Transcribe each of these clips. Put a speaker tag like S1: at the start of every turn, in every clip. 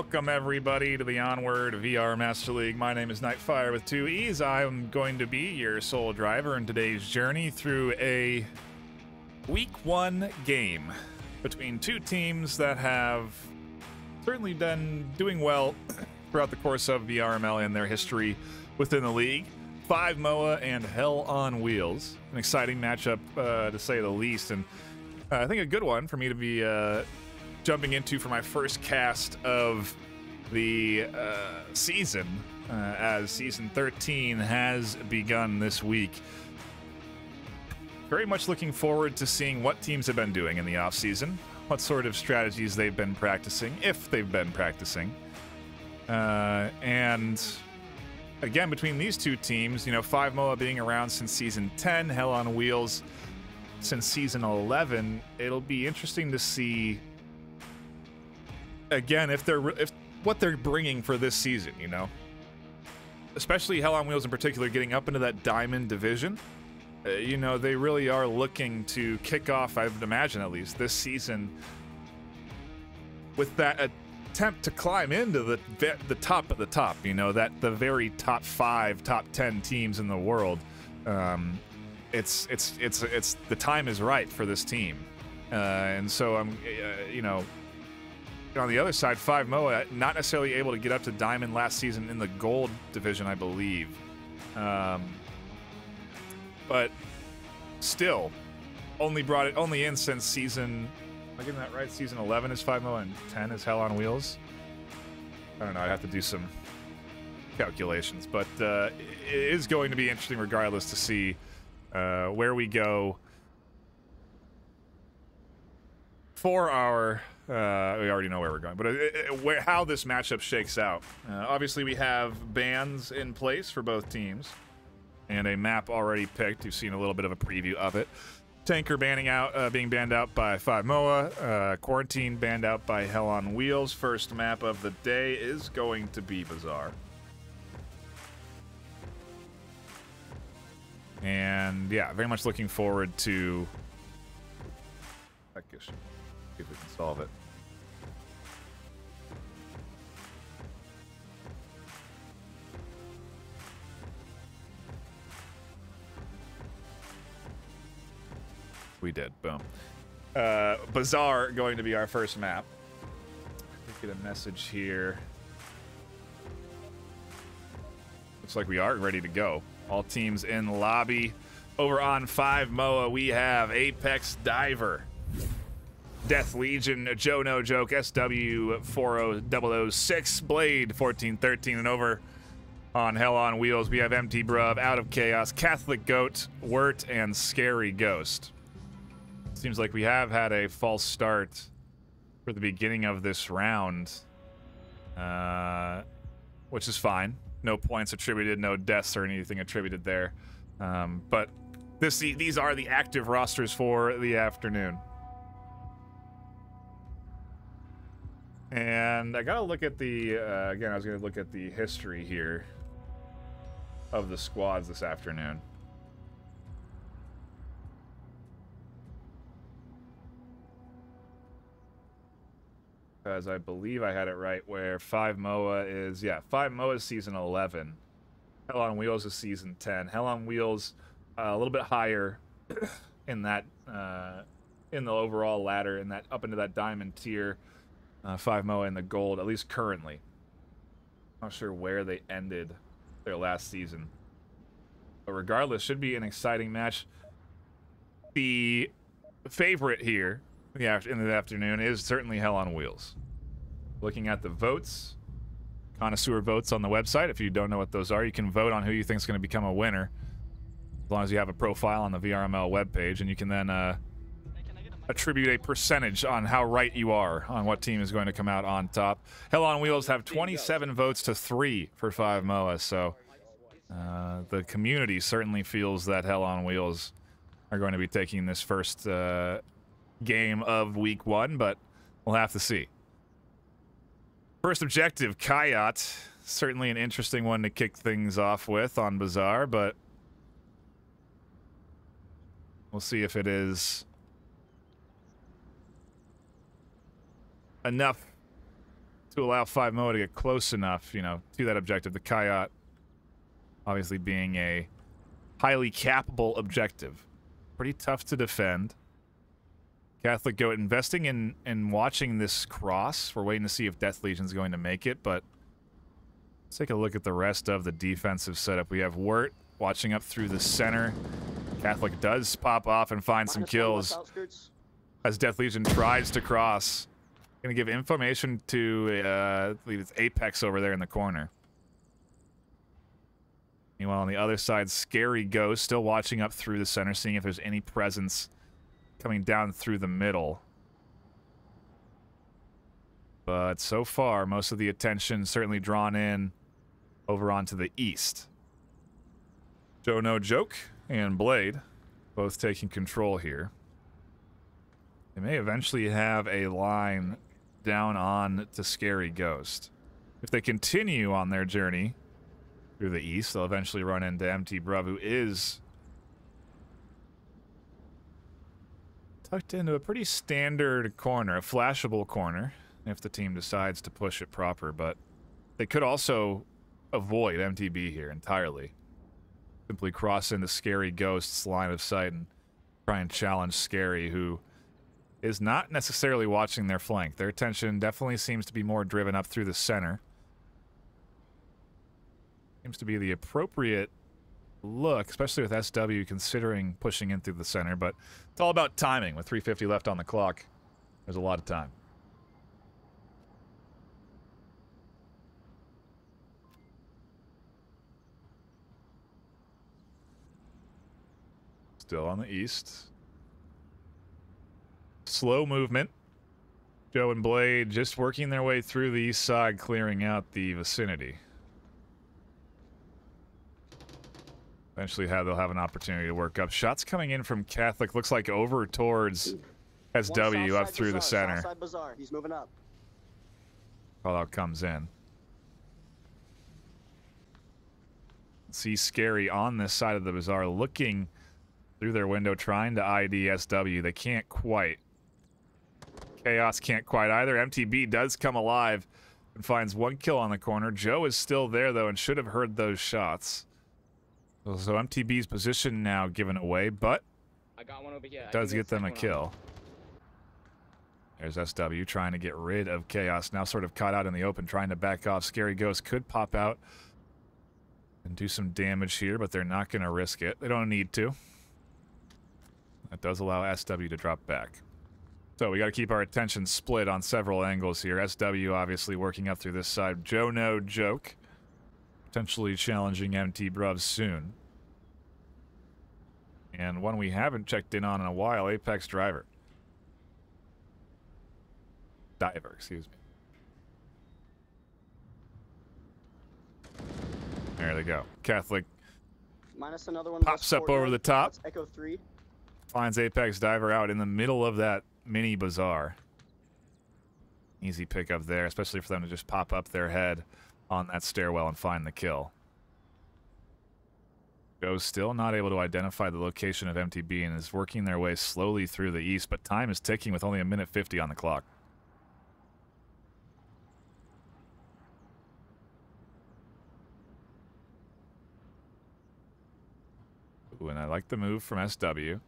S1: Welcome everybody to the Onward VR Master League. My name is NightFiree with 2 E's. I'm going to be your sole driver in today's journey through a Week 1 game between two teams that have certainly been doing well throughout the course of VRML and their history within the league. 5moa and Hell on Wheels. An exciting matchup to say the least, and I think a good one for me to be jumping into for my first cast of the season, as season 13 has begun this week. Very much looking forward to seeing what teams have been doing in the off season, what sort of strategies they've been practicing, if they've been practicing. And again, between these two teams, you know, 5moa being around since season 10, Hell on Wheels since season 11, it'll be interesting to see again if what they're bringing for this season, you know, especially Hell on Wheels in particular, getting up into that diamond division. You know, they really are looking to kick off, I would imagine at least, this season with that attempt to climb into the top of the top, you know, that the very top 5, top 10 teams in the world. It's the time is right for this team, and so I'm you know, on the other side, 5moa not necessarily able to get up to diamond last season in the gold division, I believe, but still only brought it in since season, am I getting that right? Season 11 is 5moa and 10 is Hell on Wheels. I don't know, I'd have to do some calculations, but it is going to be interesting regardless to see where we go for our we already know where we're going, but how this matchup shakes out. Obviously we have bans in place for both teams and a map already picked. You've seen a little bit of a preview of it. Tanker being banned out by 5moa. Quarantine banned out by Hell on Wheels. First map of the day is going to be Bazaar. And yeah, very much looking forward to that issue. See if we can solve it. We did. Boom. Bazaar going to be our first map. Get a message here. Looks like we are ready to go. All teams in lobby. Over on 5moa, we have Apex Diver, Death Legion, Joe No Joke, SW40006, Blade 1413, and over on Hell on Wheels, we have Empty Bruv, Out of Chaos, Catholic Goat, Wirt, and Scary Ghost. Seems like we have had a false start for the beginning of this round, which is fine. No points attributed, no deaths or anything attributed there. But these are the active rosters for the afternoon. And I gotta look at the, again, I was gonna look at the history here of the squads this afternoon. Because I believe I had it right where 5moa is, yeah, 5moa is season 11. Hell on Wheels is season 10. Hell on Wheels a little bit higher in that, in the overall ladder, in that up into that diamond tier. 5moa in the gold, at least currently. Not sure where they ended their last season. But regardless, should be an exciting match. The favorite here in the afternoon is certainly Hell on Wheels. Looking at the votes, connoisseur votes on the website. If you don't know what those are, you can vote on who you think is going to become a winner, as long as you have a profile on the VRML webpage, and you can then attribute a percentage on how right you are on what team is going to come out on top. Hell on Wheels have 27 votes to 3 for 5moa, so the community certainly feels that Hell on Wheels are going to be taking this first game of week 1, but we'll have to see. First objective, Kayat. Certainly an interesting one to kick things off with on Bazaar, but we'll see if it is enough to allow 5-Moa to get close enough, you know, to that objective. The Coyote obviously being a highly capable objective. Pretty tough to defend. Catholic Goat investing in watching this cross. We're waiting to see if Death Legion's going to make it, but let's take a look at the rest of the defensive setup. We have Wirt watching up through the center. Catholic does pop off and find some kills as Death Legion tries to cross. Gonna give information to I believe it's Apex over there in the corner. Meanwhile, on the other side, Scary Ghost still watching up through the center, seeing if there's any presence coming down through the middle. But so far, most of the attention certainly drawn in over onto the east. Joe No Joke and Blade both taking control here. They may eventually have a line down on to Scary Ghost. If they continue on their journey through the east, they'll eventually run into MT Bruv, who is tucked into a pretty standard corner, a flashable corner, if the team decides to push it proper, but they could also avoid MTB here entirely. Simply cross into Scary Ghost's line of sight and try and challenge Scary, who is not necessarily watching their flank. Their attention definitely seems to be more driven up through the center. Seems to be the appropriate look, especially with SW considering pushing in through the center, but it's all about timing. With 3:50 left on the clock, there's a lot of time. Still on the east. Slow movement. Joe and Blade just working their way through the east side, clearing out the vicinity. Eventually they'll have an opportunity to work up. Shots coming in from Catholic. Looks like over towards SW up through the center.
S2: Southside Bazaar. He's moving up.
S1: Call out comes in. See Scary on this side of the bazaar looking through their window, trying to ID SW. They can't quite. Chaos can't quite either. MTB does come alive and finds one kill on the corner. Joe is still there, though, and should have heard those shots. So MTB's position now given away, but
S3: I got one over here.
S1: Does get them a kill. There's SW trying to get rid of Chaos, now sort of caught out in the open, trying to back off. Scary Ghost could pop out and do some damage here, but they're not going to risk it. They don't need to. That does allow SW to drop back. So we got to keep our attention split on several angles here. SW obviously working up through this side. Joe No Joke potentially challenging MT Bruv soon. And one we haven't checked in on in a while, Apex Diver, excuse me. There they go. Catholic
S2: Minus another one.
S1: pops up over the top.
S2: That's Echo 3.
S1: Finds Apex Diver out in the middle of that mini bazaar. Easy pickup there, especially for them to just pop up their head on that stairwell and find the kill. Joe's still not able to identify the location of MTB and is working their way slowly through the east, but time is ticking with only 1:50 on the clock. Ooh, and I like the move from SW.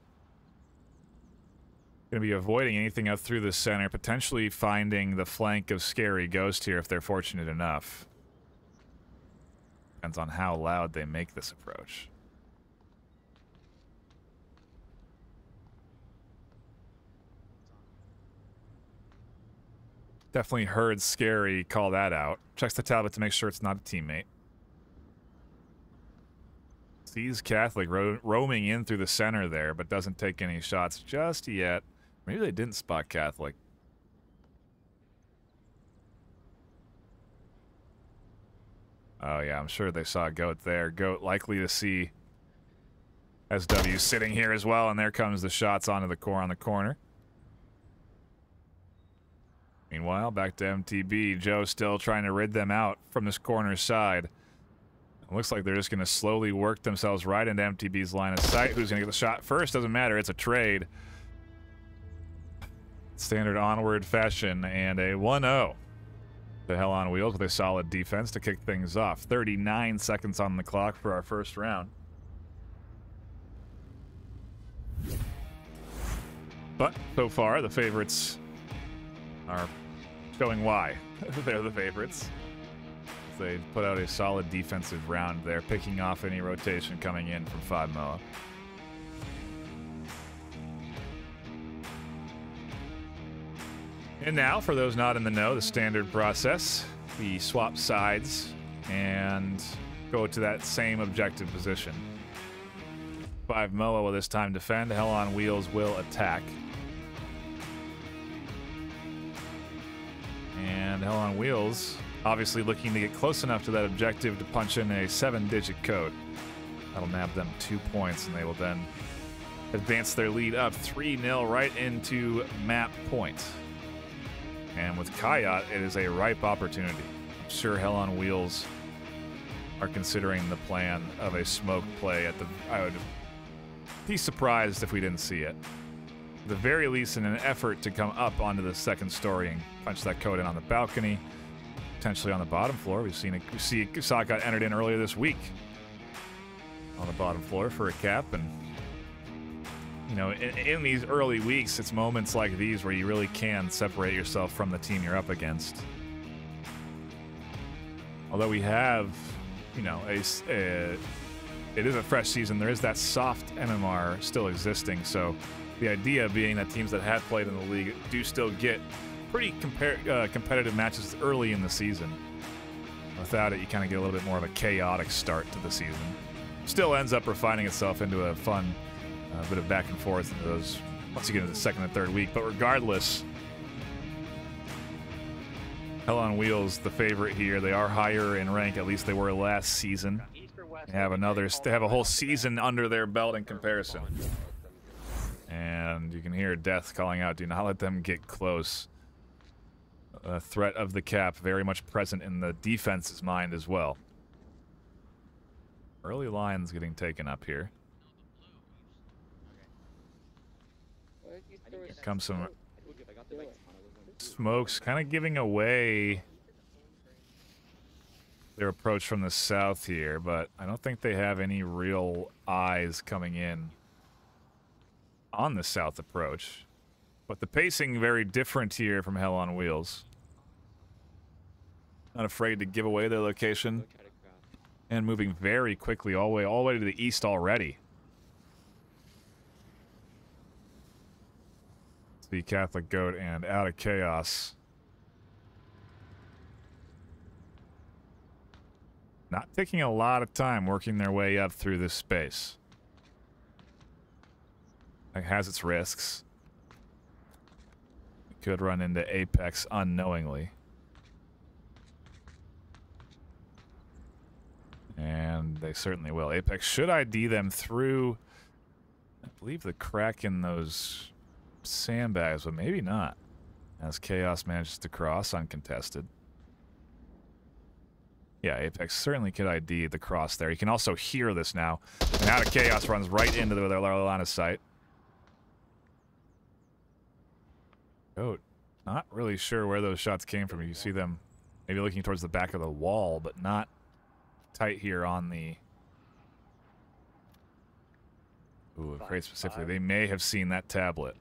S1: Going to be avoiding anything up through the center, potentially finding the flank of Scary Ghost here if they're fortunate enough. Depends on how loud they make this approach. Definitely heard Scary call that out. Checks the tablet to make sure it's not a teammate. Sees Catholic roaming in through the center there, but doesn't take any shots just yet. Maybe they didn't spot Catholic. Oh yeah, I'm sure they saw Goat there. Goat likely to see SW sitting here as well, and there comes the shots onto the core on the corner. Meanwhile, back to MTB. Joe still trying to rid them out from this corner side. It looks like they're just going to slowly work themselves right into MTB's line of sight. Who's going to get the shot first? Doesn't matter. It's a trade. Standard Onward fashion, and a 1-0. The Hell on Wheels with a solid defense to kick things off. 39 seconds on the clock for our first round. But so far, the favorites are showing why they're the favorites. They put out a solid defensive round there, picking off any rotation coming in from 5 MOA. And now, for those not in the know, the standard process. We swap sides and go to that same objective position. 5 MOA will this time defend. Hell on Wheels will attack. And Hell on Wheels obviously looking to get close enough to that objective to punch in a 7-digit code. That'll nab them 2 points, and they will then advance their lead up 3-0 right into map point. And with Kayat, it is a ripe opportunity. I'm sure Hell on Wheels are considering the plan of a smoke play at the... I would be surprised if we didn't see it. At the very least, in an effort to come up onto the second story and punch that code in on the balcony, potentially on the bottom floor. We saw it got entered in earlier this week on the bottom floor for a cap. And, you know, in these early weeks, it's moments like these where you really can separate yourself from the team you're up against. Although we have, you know, it is a fresh season. There is that soft MMR still existing. So the idea being that teams that have played in the league do still get pretty competitive matches early in the season. Without it, you kind of get a little bit more of a chaotic start to the season. Still ends up refining itself into a fun bit of back and forth into those once you get into the second and third week. But regardless, Hell on Wheels, the favorite here. They are higher in rank, at least they were last season. They have a whole season under their belt in comparison. And you can hear Death calling out, do not let them get close. A threat of the cap very much present in the defense's mind as well. Early lines getting taken up here. Comes some smokes, kind of giving away their approach from the south here, but I don't think they have any real eyes coming in on the south approach. But the pacing very different here from Hell on Wheels. Not afraid to give away their location. And moving very quickly all the way to the east already. The Catholic Goat and Out of Chaos. Not taking a lot of time working their way up through this space. It has its risks. It could run into Apex unknowingly. And they certainly will. Apex should ID them through, I believe, the crack in those sandbags, but maybe not. As Chaos manages to cross uncontested. Yeah, Apex certainly could ID the cross there. You can also hear this now. And Out of Chaos runs right into their line of sight. Goat, not really sure where those shots came from. You see them maybe looking towards the back of the wall, but not tight here on the... Ooh, crate specifically. They may have seen that tablet.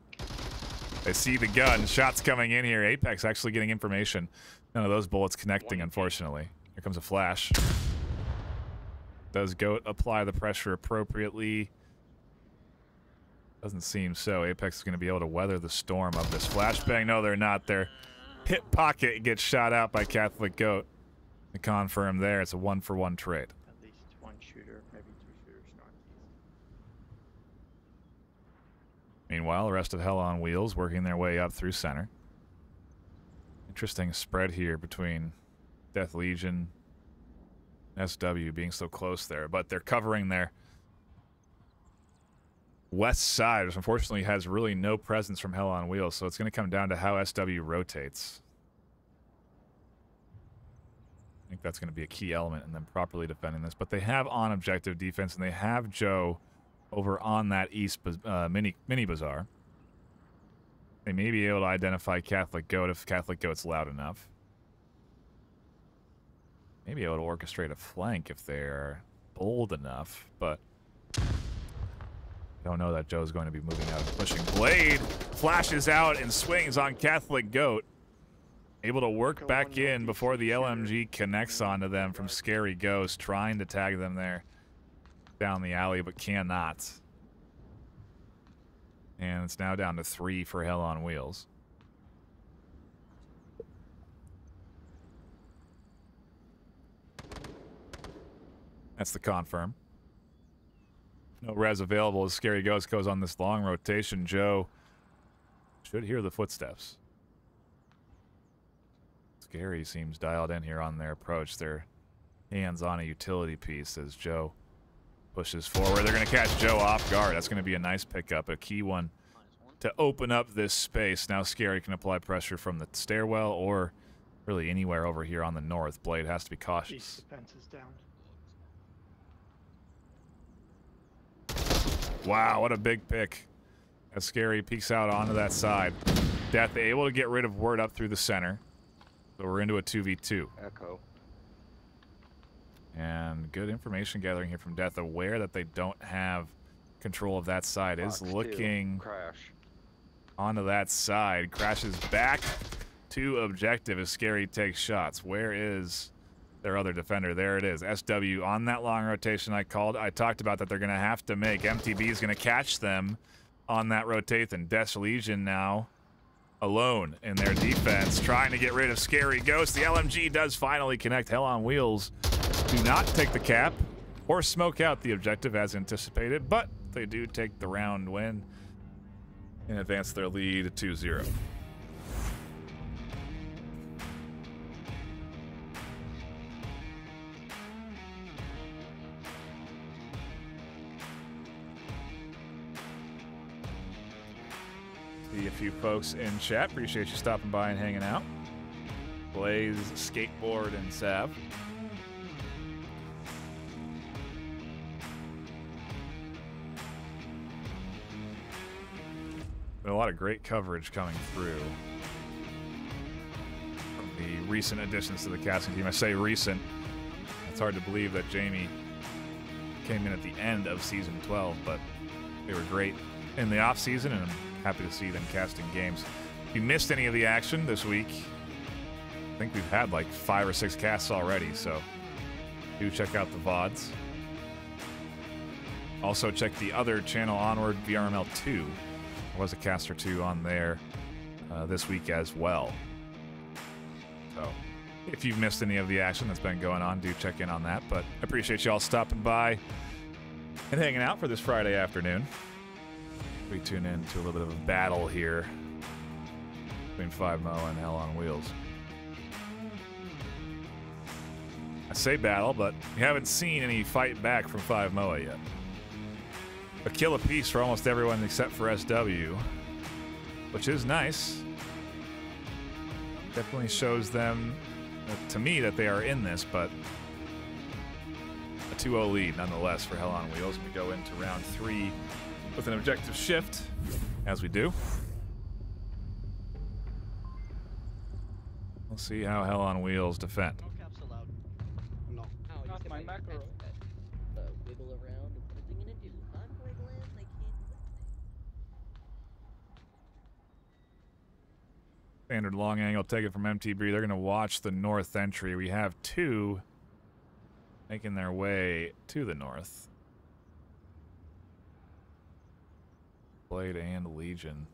S1: They see the gun. Shots coming in here. Apex actually getting information. None of those bullets connecting, unfortunately. Here comes a flash. Does Goat apply the pressure appropriately? Doesn't seem so. Apex is going to be able to weather the storm of this flashbang. No, they're not. Their hip pocket gets shot out by Catholic Goat. To confirm there, it's a 1-for-1 trade.
S3: At least one shooter, maybe two shooters northeast.
S1: Meanwhile, the rest of Hell on Wheels working their way up through center. Interesting spread here between Death Legion, SW being so close there, but they're covering their west side, which unfortunately has really no presence from Hell on Wheels, so it's going to come down to how SW rotates. I think that's going to be a key element in them properly defending this, but they have on-objective defense, and they have Joe over on that east mini bazaar. They may be able to identify Catholic Goat if Catholic Goat's loud enough. maybe able to orchestrate a flank if they're bold enough, but don't know that Joe's going to be moving out and pushing. Blade flashes out and swings on Catholic Goat. Able to work back in before the LMG connects onto them from Scary Ghost, trying to tag them there down the alley, but cannot. And it's now down to 3 for Hell on Wheels. That's the confirm. No res available as Scary Ghost goes on this long rotation. Joe should hear the footsteps. Scary seems dialed in here on their approach. Their hands on a utility piece as Joe pushes forward. They're going to catch Joe off guard. That's going to be a nice pickup, a key one to open up this space. Now Scary can apply pressure from the stairwell or really anywhere over here on the north. Blade has to be cautious.
S3: Defense is down.
S1: Wow, what a big pick. As Scary peeks out onto that side. Death able to get rid of Word up through the center. So we're into a 2v2.
S4: Echo.
S1: And good information gathering here from Death. Aware that they don't have control of that side.
S4: Box
S1: Is looking
S4: crash
S1: onto that side. Crashes back to objective as Scary takes shots. Where is their other defender? There it is. SW on that long rotation I called. I talked about that they're going to have to make. MTB is going to catch them on that rotation. Death's Legion now alone in their defense, trying to get rid of Scary Ghost. The LMG does finally connect. Hell on Wheels do not take the cap or smoke out the objective as anticipated, but they do take the round win and advance their lead to 2-0. See a few folks in chat. Appreciate you stopping by and hanging out. Blaze, Skateboard, and Sav. Been a lot of great coverage coming through from the recent additions to the casting team. I say recent. It's hard to believe that Jamie came in at the end of season 12, but they were great in the off season, and I'm happy to see them casting games. If you missed any of the action this week, I think we've had like 5 or 6 casts already, so do check out the VODs. Also check the other channel, Onward VRML 2. There was a cast or 2 on there this week as well. So if you've missed any of the action that's been going on, do check in on that. But I appreciate you all stopping by and hanging out for this Friday afternoon. We tune in to a little bit of a battle here between 5Mo and Hell on Wheels. I say battle, but we haven't seen any fight back from 5Moa yet. A kill apiece for almost everyone except for SW, which is nice. Definitely shows them, to me, that they are in this, but a 2-0 lead nonetheless for Hell on Wheels. We go into round 3 with an objective shift, as we do. We'll see how Hell on Wheels defend.
S2: No caps allowed. No.
S5: Oh,
S3: Not my macro.
S5: Wiggle around. What are they gonna do? Unwiggle it? They can't do it.
S1: Standard long angle taken from MTB. They're going to watch the north entry. We have 2 making their way to the north. Blade and Legion.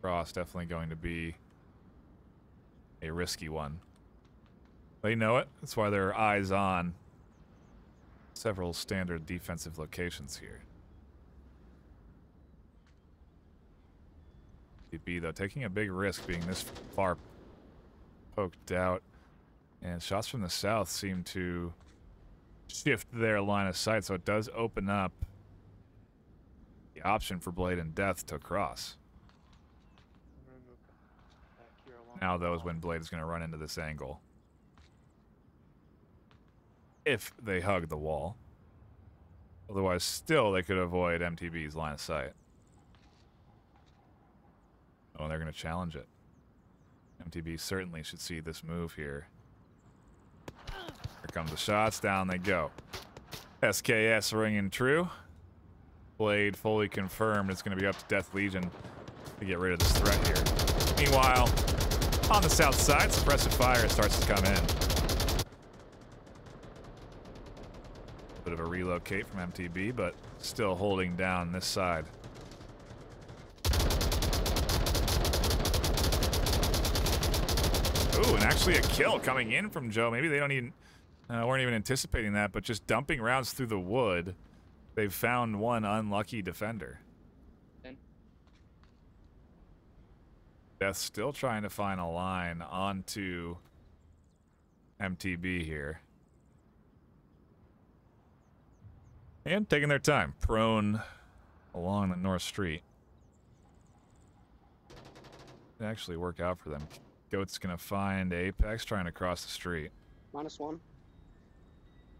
S1: Cross definitely going to be a risky one. They know it. That's why there are eyes on several standard defensive locations here. TB, though, taking a big risk being this far poked out. And shots from the south seem to shift their line of sight, so it does open up the option for Blade and Death to cross. Now, though, is when Blade is going to run into this angle. If they hug the wall. Otherwise, still, they could avoid MTB's line of sight. Oh, they're going to challenge it. MTB certainly should see this move here comes the shots. Down they go. SKS ringing true. Blade fully confirmed. It's going to be up to Death Legion to get rid of this threat here. Meanwhile, on the south side, suppressive fire starts to come in. Bit of a relocate from MTB, but still holding down this side. Ooh, and actually a kill coming in from Joe. Maybe they don't even weren't even anticipating that, but just dumping rounds through the wood. They've found one unlucky defender. Death still trying to find a line onto MTB here. And taking their time. Prone along the North Street. It actually work out for them. Goat's gonna find Apex trying to cross the street.
S2: -1.
S1: I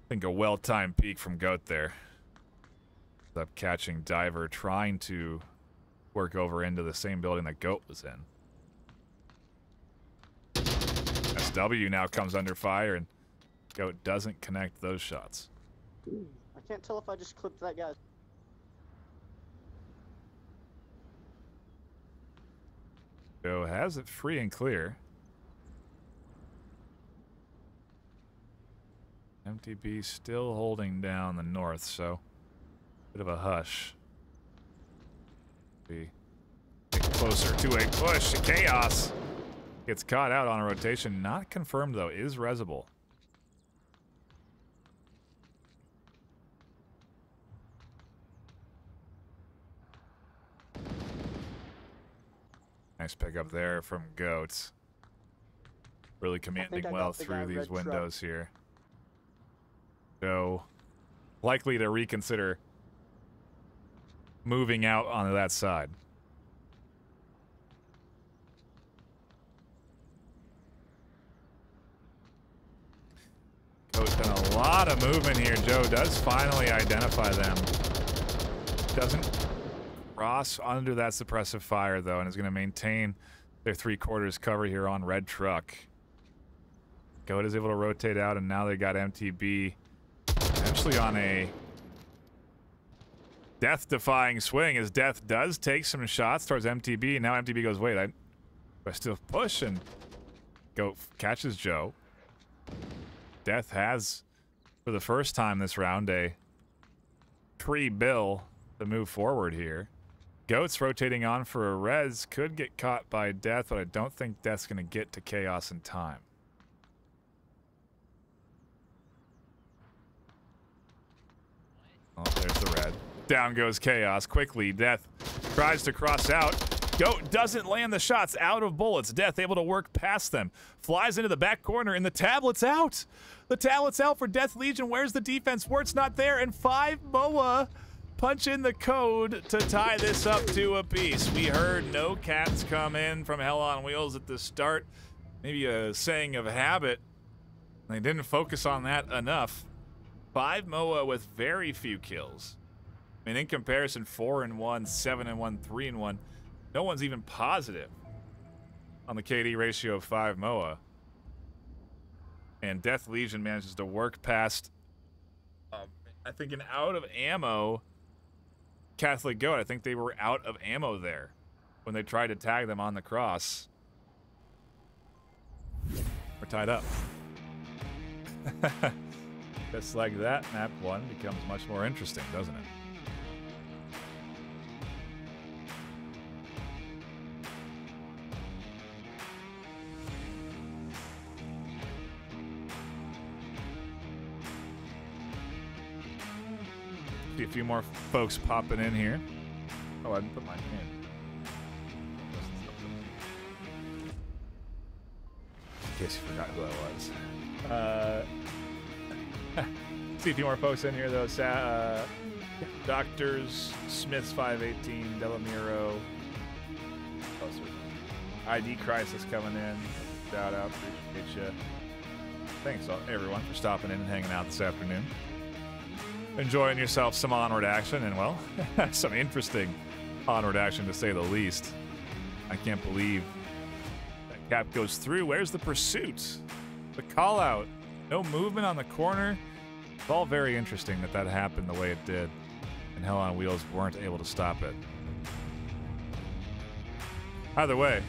S1: think a well-timed peek from Goat there. Ends up catching Diver trying to work over into the same building that Goat was in. SW now comes under fire, and Goat doesn't connect those shots.
S2: I can't tell if I just clipped that guy.
S1: Joe has it free and clear. MTB still holding down the north, so bit of a hush. Be closer to a push. Chaos gets caught out on a rotation. Not confirmed, though. Is resable. Nice pickup there from Goats. Really commanding well through these windows here. So, likely to reconsider moving out onto that side. Goat's done a lot of movement here. Joe does finally identify them. Doesn't cross under that suppressive fire, though, and is going to maintain their 3/4 cover here on red truck. Goat is able to rotate out, and now they got MTB potentially on a death-defying swing, as Death does take some shots towards MTB. Now MTB goes, wait, I still push, and Goat catches Joe. Death has, for the first time this round, a pre-bill to move forward here. Goat's rotating on for a res. Could get caught by Death, but I don't think Death's going to get to Chaos in time. Oh, there's the red. Down goes Chaos quickly. Death tries to cross out. Goat doesn't land the shots, out of bullets. Death able to work past them. Flies into the back corner, and the tablet's out. The tablet's out for Death Legion. Where's the defense? Wert's not there, and 5 MOA punch in the code to tie this up to a piece. We heard no cats come in from Hell on Wheels at the start. Maybe a saying of habit. They didn't focus on that enough. 5 MOA with very few kills. I mean, in comparison, 4-1, 7-1, 3-1. No one's even positive on the KD ratio of 5 MOA. And Death Legion manages to work past, I think, an out of ammo Catholic Goat. I think they were out of ammo there when they tried to tag them on the cross. We're tied up. Just like that, map 1 becomes much more interesting, doesn't it? See a few more folks popping in here. Oh, I didn't put mine in case you forgot who I was. See a few more folks in here, though. Doctors, Smith's 518, Delamiro. ID Crisis coming in. Shout out, appreciate you. Thanks, everyone, for stopping in and hanging out this afternoon. Enjoying yourself some Onward action, and, well, some interesting Onward action, to say the least. I can't believe that cap goes through. Where's the pursuit? The call out No movement on the corner. It's all very interesting that that happened the way it did. And Hell on Wheels weren't able to stop it. Either way,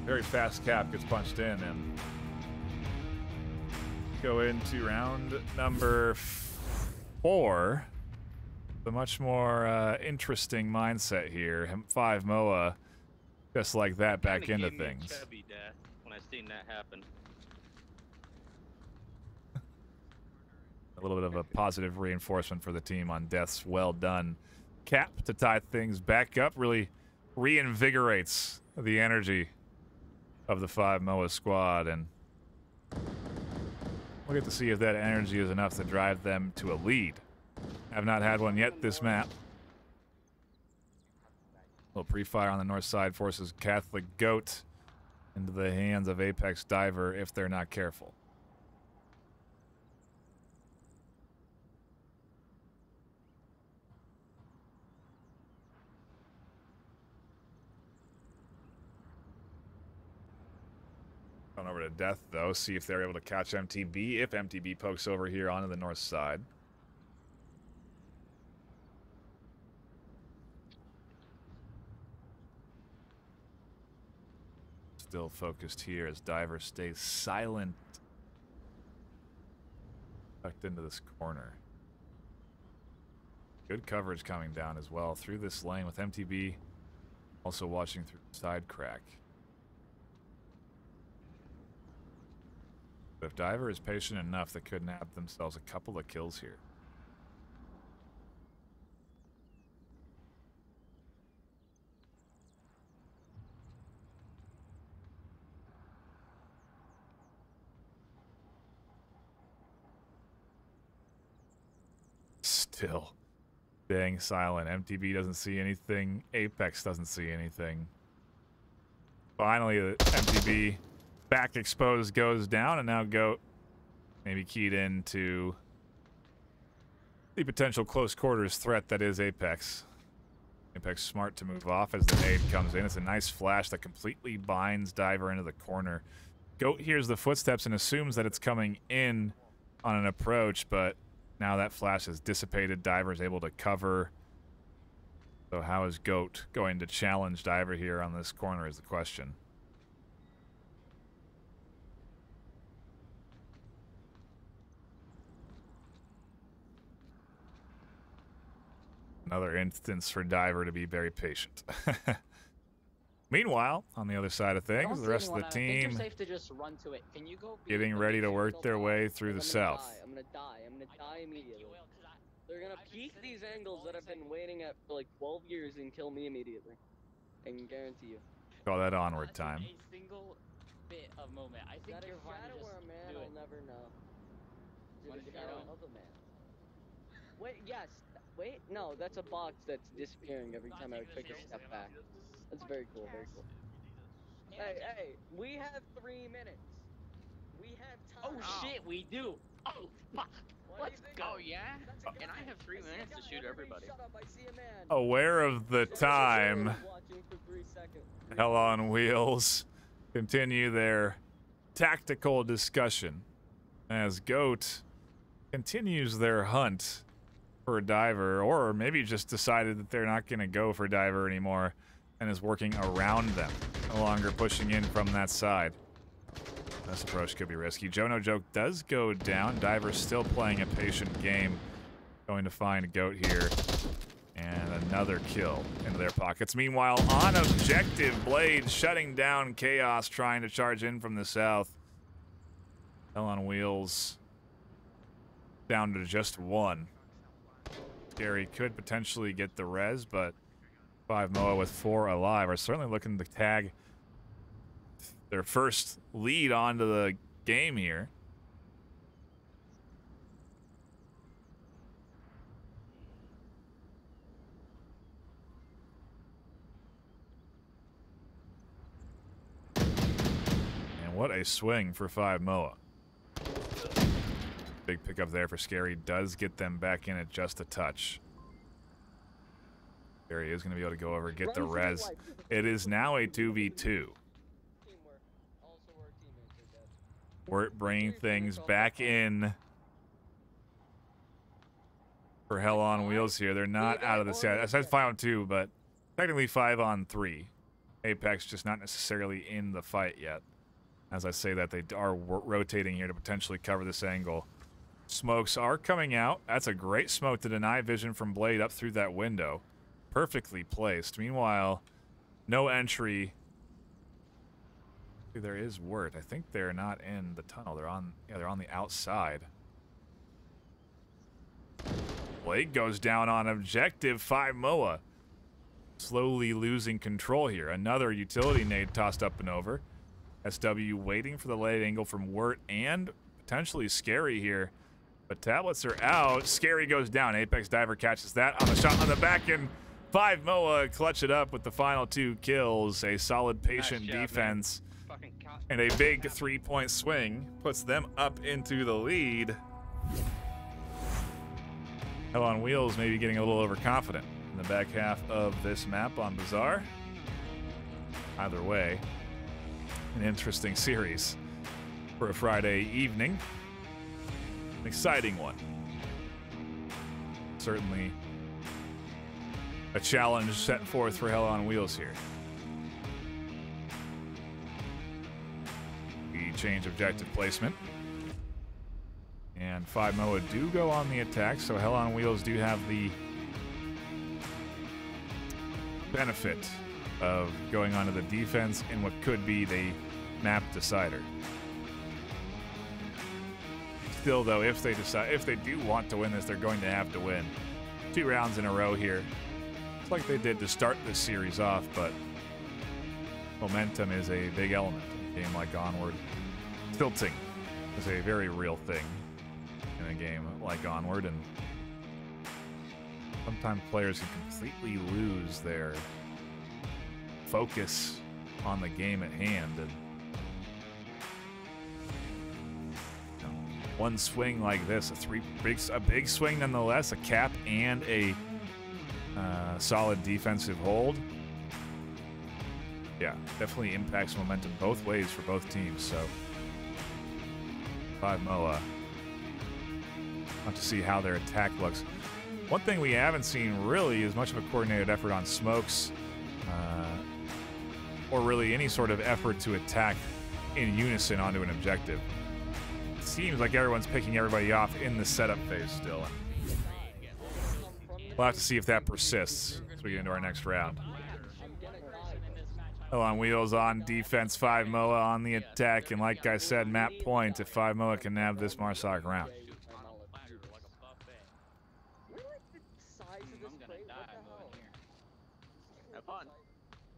S1: very fast cap gets punched in and go into round number 4. A much more interesting mindset here. 5 MOA, just like that, back into things.
S4: Chubby death when I seen that happen.
S1: A little bit of a positive reinforcement for the team on Death's well done cap to tie things back up. Really reinvigorates the energy of the 5 MOA squad, and we'll get to see if that energy is enough to drive them to a lead. Have not had one yet this map. A little pre-fire on the north side forces Catholic Goat into the hands of Apex Diver if they're not careful. Going over to Death, though, see if they're able to catch MTB, if MTB pokes over here onto the north side. Still focused here as Diver stays silent. Tucked into this corner. Good coverage coming down as well through this lane with MTB also watching through the side crack. But if Diver is patient enough, they could nab themselves a couple of kills here. Still staying silent. MTB doesn't see anything. Apex doesn't see anything. Finally, the MTB back exposed goes down, and now Goat maybe keyed into the potential close quarters threat that is Apex. Apex smart to move off as the nade comes in. It's a nice flash that completely binds Diver into the corner. Goat hears the footsteps and assumes that it's coming in on an approach, but now that flash is dissipated. Diver is able to cover. So how is Goat going to challenge Diver here on this corner is the question. Another instance for Diver to be very patient. Meanwhile, on the other side of things, the rest of the team
S5: safe to just run to it. Can you go
S1: getting ready to work their way through the south.
S5: I'm gonna die immediately. They're gonna peek these angles that I've been waiting at for like 12 years and kill me immediately. I can guarantee you.
S1: Call that Onward time.
S6: A single bit of moment. I think
S5: That
S6: you're
S5: a
S6: fine to
S5: shadow or a
S6: just
S5: man?
S6: do
S5: I'll
S6: it.
S5: never know.
S6: What
S5: Is
S6: is
S5: it a shadow
S6: shadow?
S5: of a man? Wait, yes. Wait, no, that's a box that's disappearing every time I take a step back. That's very cool, very cool. Hey, we have 3 minutes. We have time.
S6: Oh shit, we do. Oh fuck.
S5: What do
S6: Let's
S5: you think?
S6: go.
S4: Oh yeah?
S5: That's a
S4: And I
S5: guy.
S4: have 3
S5: I see a
S4: minutes to
S5: guy.
S4: shoot everybody.
S5: Shut up, I see a man.
S1: Aware of the time,
S5: Watching for 3 seconds.
S1: Hell on Wheels continue their tactical discussion as Goat continues their hunt for a Diver, or maybe just decided that they're not going to go for Diver anymore and is working around them, no longer pushing in from that side. This approach could be risky. Joe No Joke does go down. Diver's still playing a patient game. Going to find Goat here. And another kill into their pockets. Meanwhile, on objective, Blade shutting down Chaos, trying to charge in from the south. Hell on Wheels down to just 1. Scary could potentially get the res, but 5 MOA with 4 alive are certainly looking to tag their first lead onto the game here. And what a swing for 5 MOA. Big pickup there for Scary. Does get them back in it just a touch. Scary is going to be able to go over, get the res. It is now a 2v2.
S5: Teamwork. Also, our teammates are dead.
S1: We're bringing things back in for Hell on Wheels here. They're not out of the set. I said 5-on-2, but technically 5-on-3. Apex just not necessarily in the fight yet. As I say that, they are rotating here to potentially cover this angle. Smokes are coming out. That's a great smoke to deny vision from Blade up through that window. Perfectly placed. Meanwhile, no entry. There is Wirt. I think they're not in the tunnel. They're on the outside. Blade goes down on objective. 5 MOA. Slowly losing control here. Another utility nade tossed up and over. SW waiting for the late angle from Wirt and potentially Scary here. But tablets are out. Scary goes down. Apex Diver catches that on the shot on the back, and 5 MOA clutch it up with the final 2 kills. A solid patient
S4: Nice job,
S1: defense and a big 3-point swing puts them up into the lead. Hell on Wheels maybe getting a little overconfident in the back half of this map on Bazaar. Either way, an interesting series for a Friday evening. An exciting one. Certainly a challenge set forth for Hell on Wheels here. We change objective placement. And 5 MOA do go on the attack, so Hell on Wheels do have the benefit of going onto the defense in what could be the map decider. Still, though, if they do want to win this, they're going to have to win 2 rounds in a row here. It's like they did to start this series off, but momentum is a big element in a game like Onward. Tilting is a very real thing in a game like Onward, and sometimes players can completely lose their focus on the game at hand. And one swing like this, a big swing nonetheless, a cap and a solid defensive hold. Yeah, definitely impacts momentum both ways for both teams. So 5 MOA. Want to see how their attack looks. One thing we haven't seen really is much of a coordinated effort on smokes, or really any sort of effort to attack in unison onto an objective. It seems like everyone's picking everybody off in the setup phase still. We'll have to see if that persists as we get into our next round. Hell on Wheels on defense, 5 MOA on the attack, and like I said, map point if 5 MOA can nab this Marsoc round.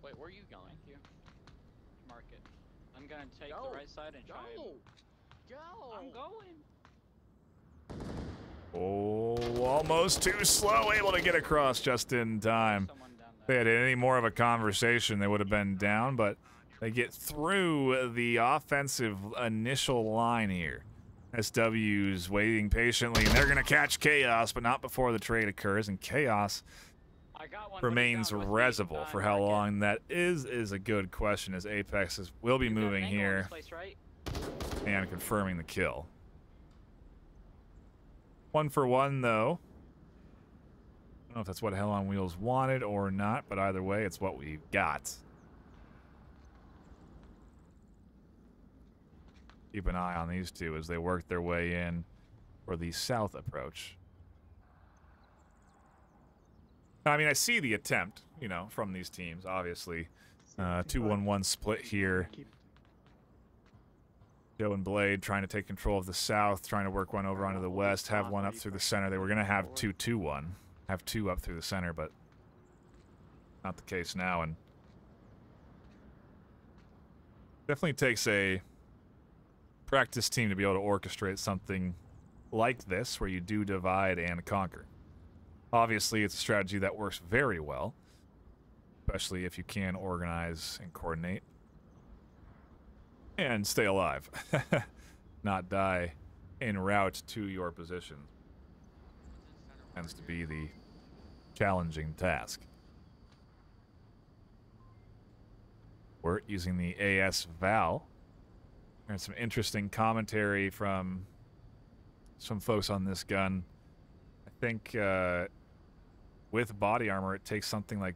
S6: Wait, where are you going? Here. Mark it. I'm gonna take the right side and try. Go! I'm going.
S1: Oh, almost too slow. Able to get across just in time. If they had any more of a conversation, they would have been down, but they get through the offensive initial line here. SW's waiting patiently, and they're going to catch Chaos, but not before the trade occurs, and Chaos remains resible. For how long that is a good question, as Apex will be moving here and confirming the kill. 1 for 1 though. I don't know if that's what Hell on Wheels wanted or not, but either way, it's what we've got. Keep an eye on these two as they work their way in for the south approach. I mean, I see the attempt, you know, from these teams, obviously. 2-1-1 split here. Joe and Blade trying to take control of the south, trying to work one over onto the west, have one up through the center. They were going to have 2-2-1, have 2 up through the center, but not the case now. And definitely takes a practice team to be able to orchestrate something like this, where you do divide and conquer. Obviously, it's a strategy that works very well, especially if you can organize and coordinate and stay alive, not die en route to your position. Tends to be the challenging task. We're using the AS Val There's some interesting commentary from some folks on this gun. I think with body armor, it takes something like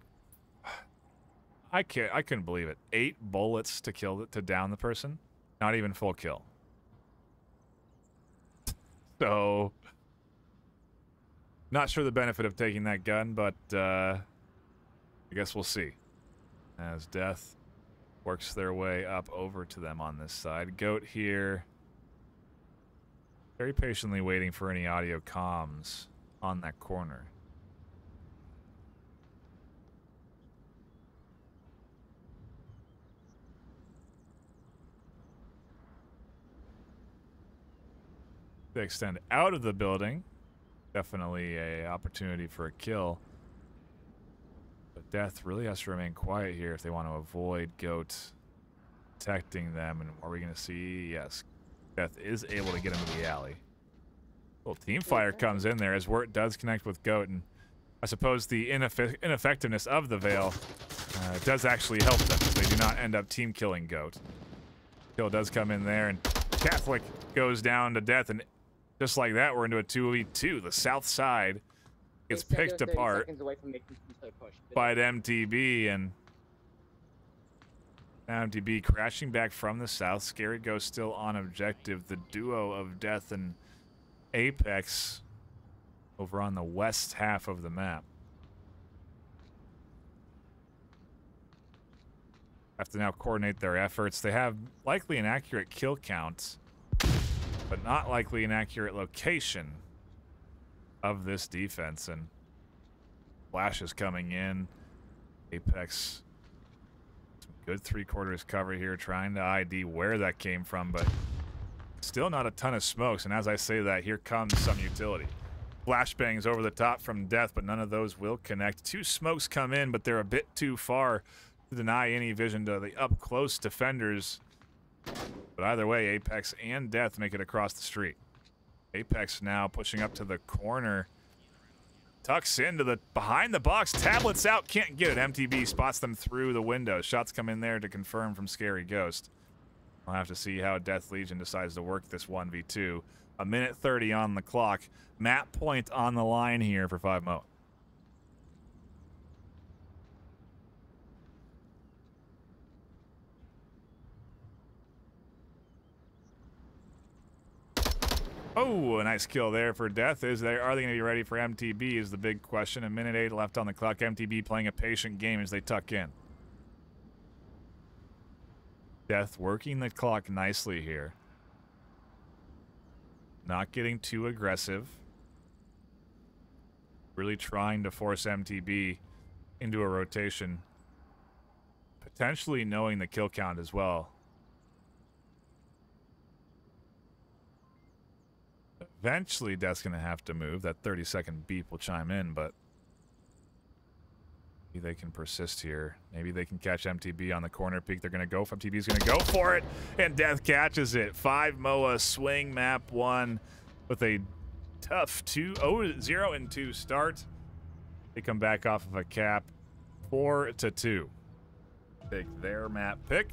S1: I couldn't believe it. 8 bullets to down the person, not even full kill. So, not sure the benefit of taking that gun, but I guess we'll see as Death works their way up over to them on this side. Goat here, very patiently waiting for any audio comms on that corner. They extend out of the building. Definitely a opportunity for a kill. But Death really has to remain quiet here if they want to avoid Goat protecting them. And are we going to see? Yes. Death is able to get into the alley. Little team fire comes in there as Wirt does connect with Goat. And I suppose the ineffectiveness of the Veil does actually help them. They do not end up team killing Goat. Kill does come in there, and Catholic goes down to Death, and just like that, we're into a 2v2. The south side gets picked apart by MTB, and MTB crashing back from the south. Scary Ghost still on objective. The duo of Death and Apex over on the west half of the map. Have to now coordinate their efforts. They have likely an accurate kill count, but not likely an accurate location of this defense. And Flash is coming in. Apex, some good 3/4 cover here, trying to ID where that came from, but still not a ton of smokes. And as I say that, here comes some utility. Flashbangs over the top from Death, but none of those will connect. 2 smokes come in, but they're a bit too far to deny any vision to the up-close defenders. But either way, Apex and Death make it across the street. Apex now pushing up to the corner. Tucks into the behind the box. Tablets out. Can't get it. MTB spots them through the window. Shots come in there to confirm from Scary Ghost. I'll have to see how Death Legion decides to work this 1v2. A minute 30 on the clock. Map point on the line here for 5mo. Oh, a nice kill there for Death. Are they going to be ready for MTB is the big question. A minute 8 left on the clock. MTB playing a patient game as they tuck in. Death working the clock nicely here. Not getting too aggressive. Really trying to force MTB into a rotation. Potentially knowing the kill count as well. Eventually, Death's going to have to move. That 30-second beep will chime in, but maybe they can persist here. Maybe they can catch MTB on the corner peak. They're going to go for MTB's going to go for it, and Death catches it. 5-MOA swing map 1 with a tough 0-2 start. They come back off of a cap 4-2. Take their map pick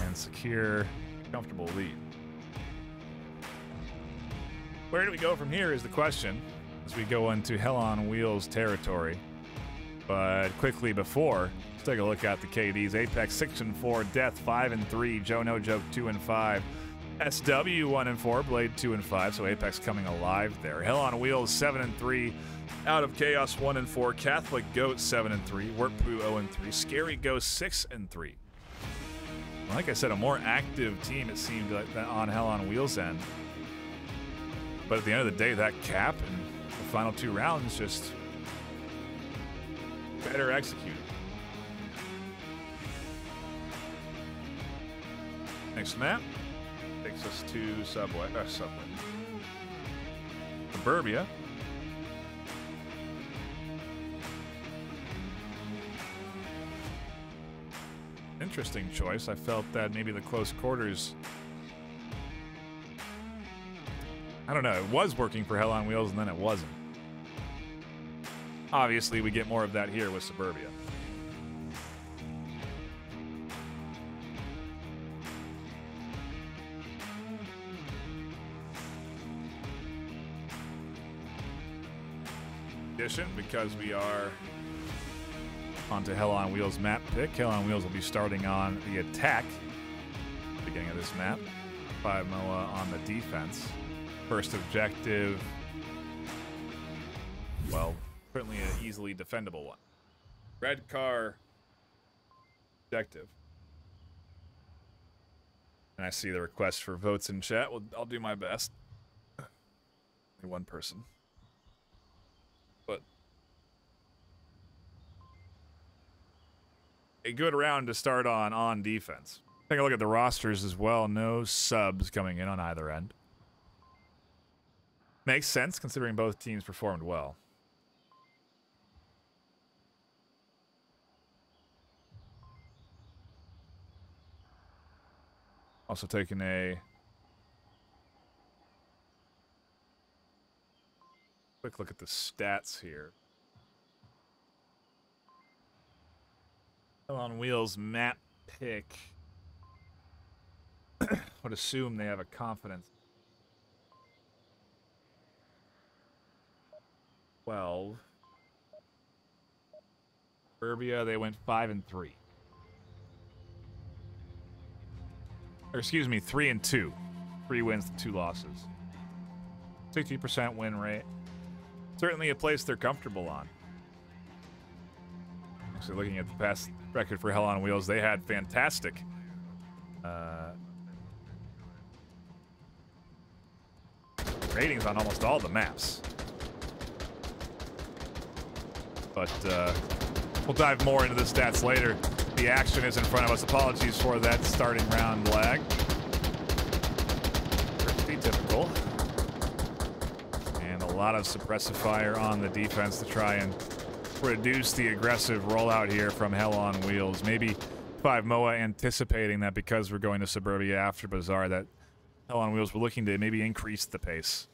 S1: and secure a comfortable lead. Where do we go from here is the question as we go into Hell on Wheels territory. But quickly before, let's take a look at the KDs. Apex 6-4, Death 5-3, Joe No Joke 2-5, SW 1-4, Blade 2-5. So Apex coming alive there. Hell on Wheels 7-3, Out of Chaos 1-4, Catholic Goat 7-3, Warpoo 0-3, Scary Ghost 6-3. Like I said, a more active team it seemed like on Hell on Wheels end. But at the end of the day, that cap and the final 2 rounds just better executed. Next map takes us to Subway. Suburbia. Interesting choice. I felt that maybe the close quarters, I don't know, it was working for Hell on Wheels and then it wasn't. Obviously, we get more of that here with Suburbia. addition, because we are onto Hell on Wheels map pick. Hell on Wheels will be starting on the attack at the beginning of this map. 5 MOA on the defense. First objective, well, certainly an easily defendable one. Red car objective. And I see the request for votes in chat. Well, I'll do my best. Only one person. But a good round to start on defense. Take a look at the rosters as well. No subs coming in on either end. Makes sense considering both teams performed well. Also taking a quick look at the stats here. Hell on Wheels map pick. Would assume they have a confidence. 12. Serbia, they went 5-3. Or excuse me, 3-2. 3 wins to 2 losses. 60% win rate. Certainly a place they're comfortable on. Actually, looking at the past record for Hell on Wheels, they had fantastic ratings on almost all the maps. But we'll dive more into the stats later. The action is in front of us. Apologies for that starting round lag. Pretty typical. And a lot of suppressive fire on the defense to try and reduce the aggressive rollout here from Hell on Wheels. Maybe 5 MOA anticipating that because we're going to Suburbia after Bazaar, that Hell on Wheels were looking to maybe increase the pace,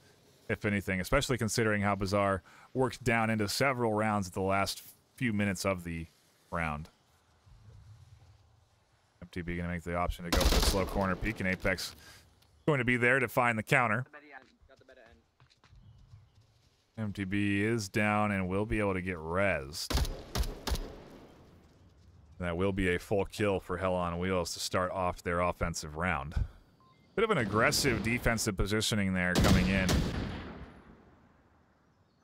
S1: if anything, especially considering how Bazaar worked down into several rounds at the last few minutes of the round. MTB going to make the option to go for the slow corner peek, and Apex going to be there to find the counter. MTB is down and will be able to get rezzed. That will be a full kill for Hell on Wheels to start off their offensive round. Bit of an aggressive defensive positioning there coming in.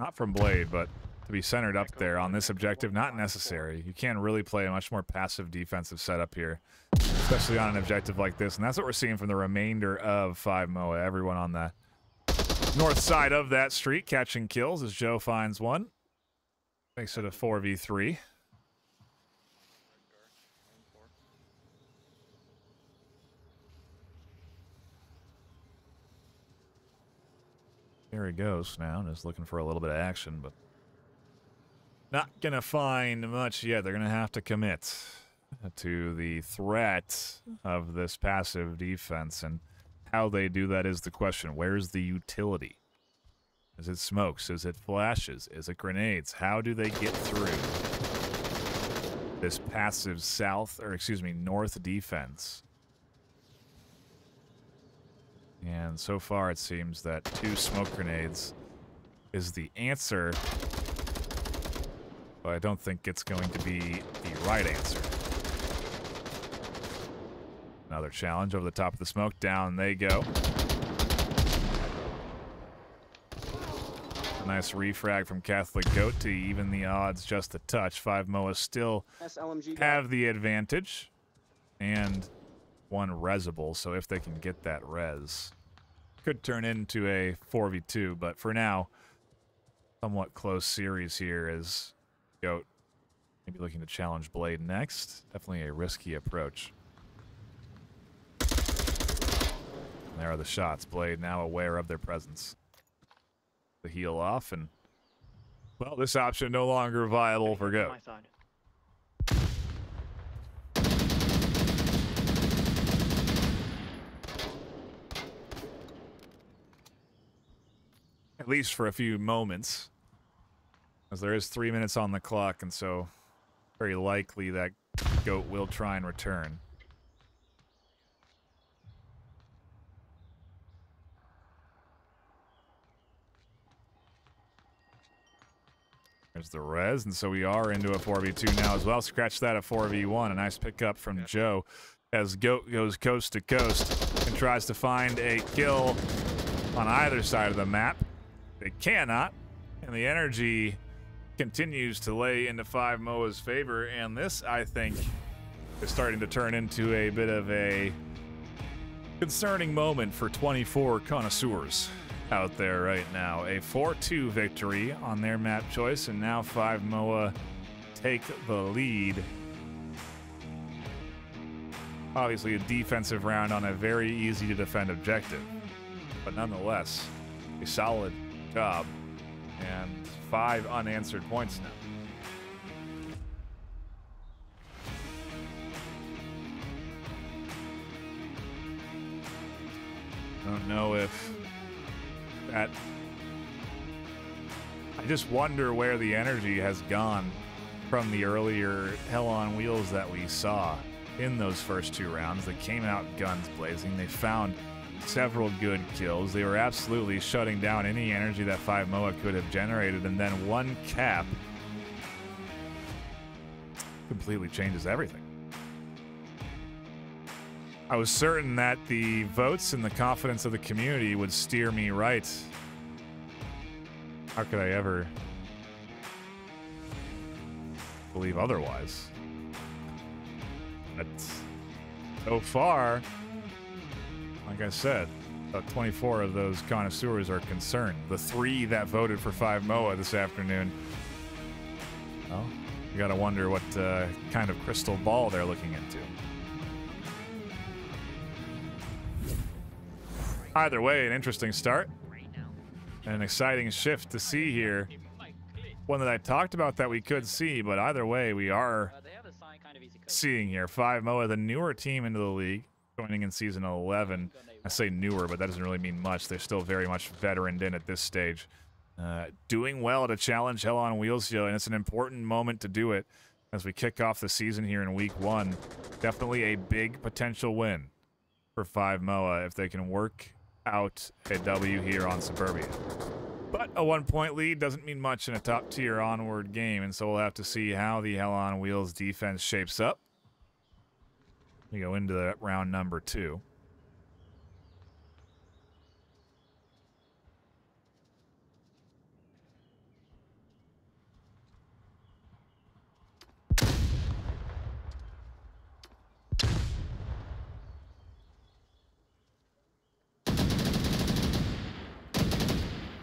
S1: Not from Blade, but to be centered up there on this objective, not necessary. You can really play a much more passive defensive setup here, especially on an objective like this. And that's what we're seeing from the remainder of 5 MOA. Everyone on the north side of that street catching kills as Joe finds one. Makes it a 4v3. There he goes now, just looking for a little bit of action, but not gonna find much yet. They're gonna have to commit to the threat of this passive defense, and how they do that is the question. Where's the utility? Is it smokes? Is it flashes? Is it grenades? How do they get through this passive north defense? And so far it seems that 2 smoke grenades is the answer, but I don't think it's going to be the right answer. Another challenge over the top of the smoke. Down they go. A nice refrag from Catholic Goat to even the odds just a touch. 5 MOA still have the advantage. And 1 resable, so if they can get that res, could turn into a 4v2, but for now, somewhat close series here as Goat maybe looking to challenge Blade next. Definitely a risky approach. And there are the shots. Blade now aware of their presence. The heal off, and well, this option no longer viable for Goat. At least for a few moments, as there is 3 minutes on the clock, and so very likely that Goat will try and return. There's the res, and so we are into a 4v2 now as well. Scratch that at 4v1. A nice pickup from Joe as Goat goes coast to coast and tries to find a kill on either side of the map. They cannot, and the energy continues to lay into 5moa's favor, and this, I think, is starting to turn into a bit of a concerning moment for 24 connoisseurs out there right now. A 4-2 victory on their map choice, and now 5moa take the lead. Obviously a defensive round on a very easy to defend objective, but nonetheless a solid job, and 5 unanswered points now. I don't know if that... I just wonder where the energy has gone from the earlier Hell on Wheels that we saw in those first 2 rounds. They came out guns blazing. They found several good kills. They were absolutely shutting down any energy that 5moa could have generated, and then one cap completely changes everything. I was certain that the votes and the confidence of the community would steer me right. How could I ever believe otherwise? But so far, like I said, about 24 of those connoisseurs are concerned. The 3 that voted for 5moa this afternoon, well, you gotta wonder what kind of crystal ball they're looking into. Either way, an interesting start and an exciting shift to see here. One that I talked about that we could see, but either way, we are seeing here 5moa, the newer team into the league, joining in season 11. I say newer, but that doesn't really mean much. They're still very much veteraned in at this stage. Doing well to challenge Hell on Wheels here, and it's an important moment to do it as we kick off the season here in week 1. Definitely a big potential win for 5moa if they can work out a W here on Suburbia. But a 1-point lead doesn't mean much in a top-tier Onward game, and so we'll have to see how the Hell on Wheels defense shapes up. We go into that round number 2.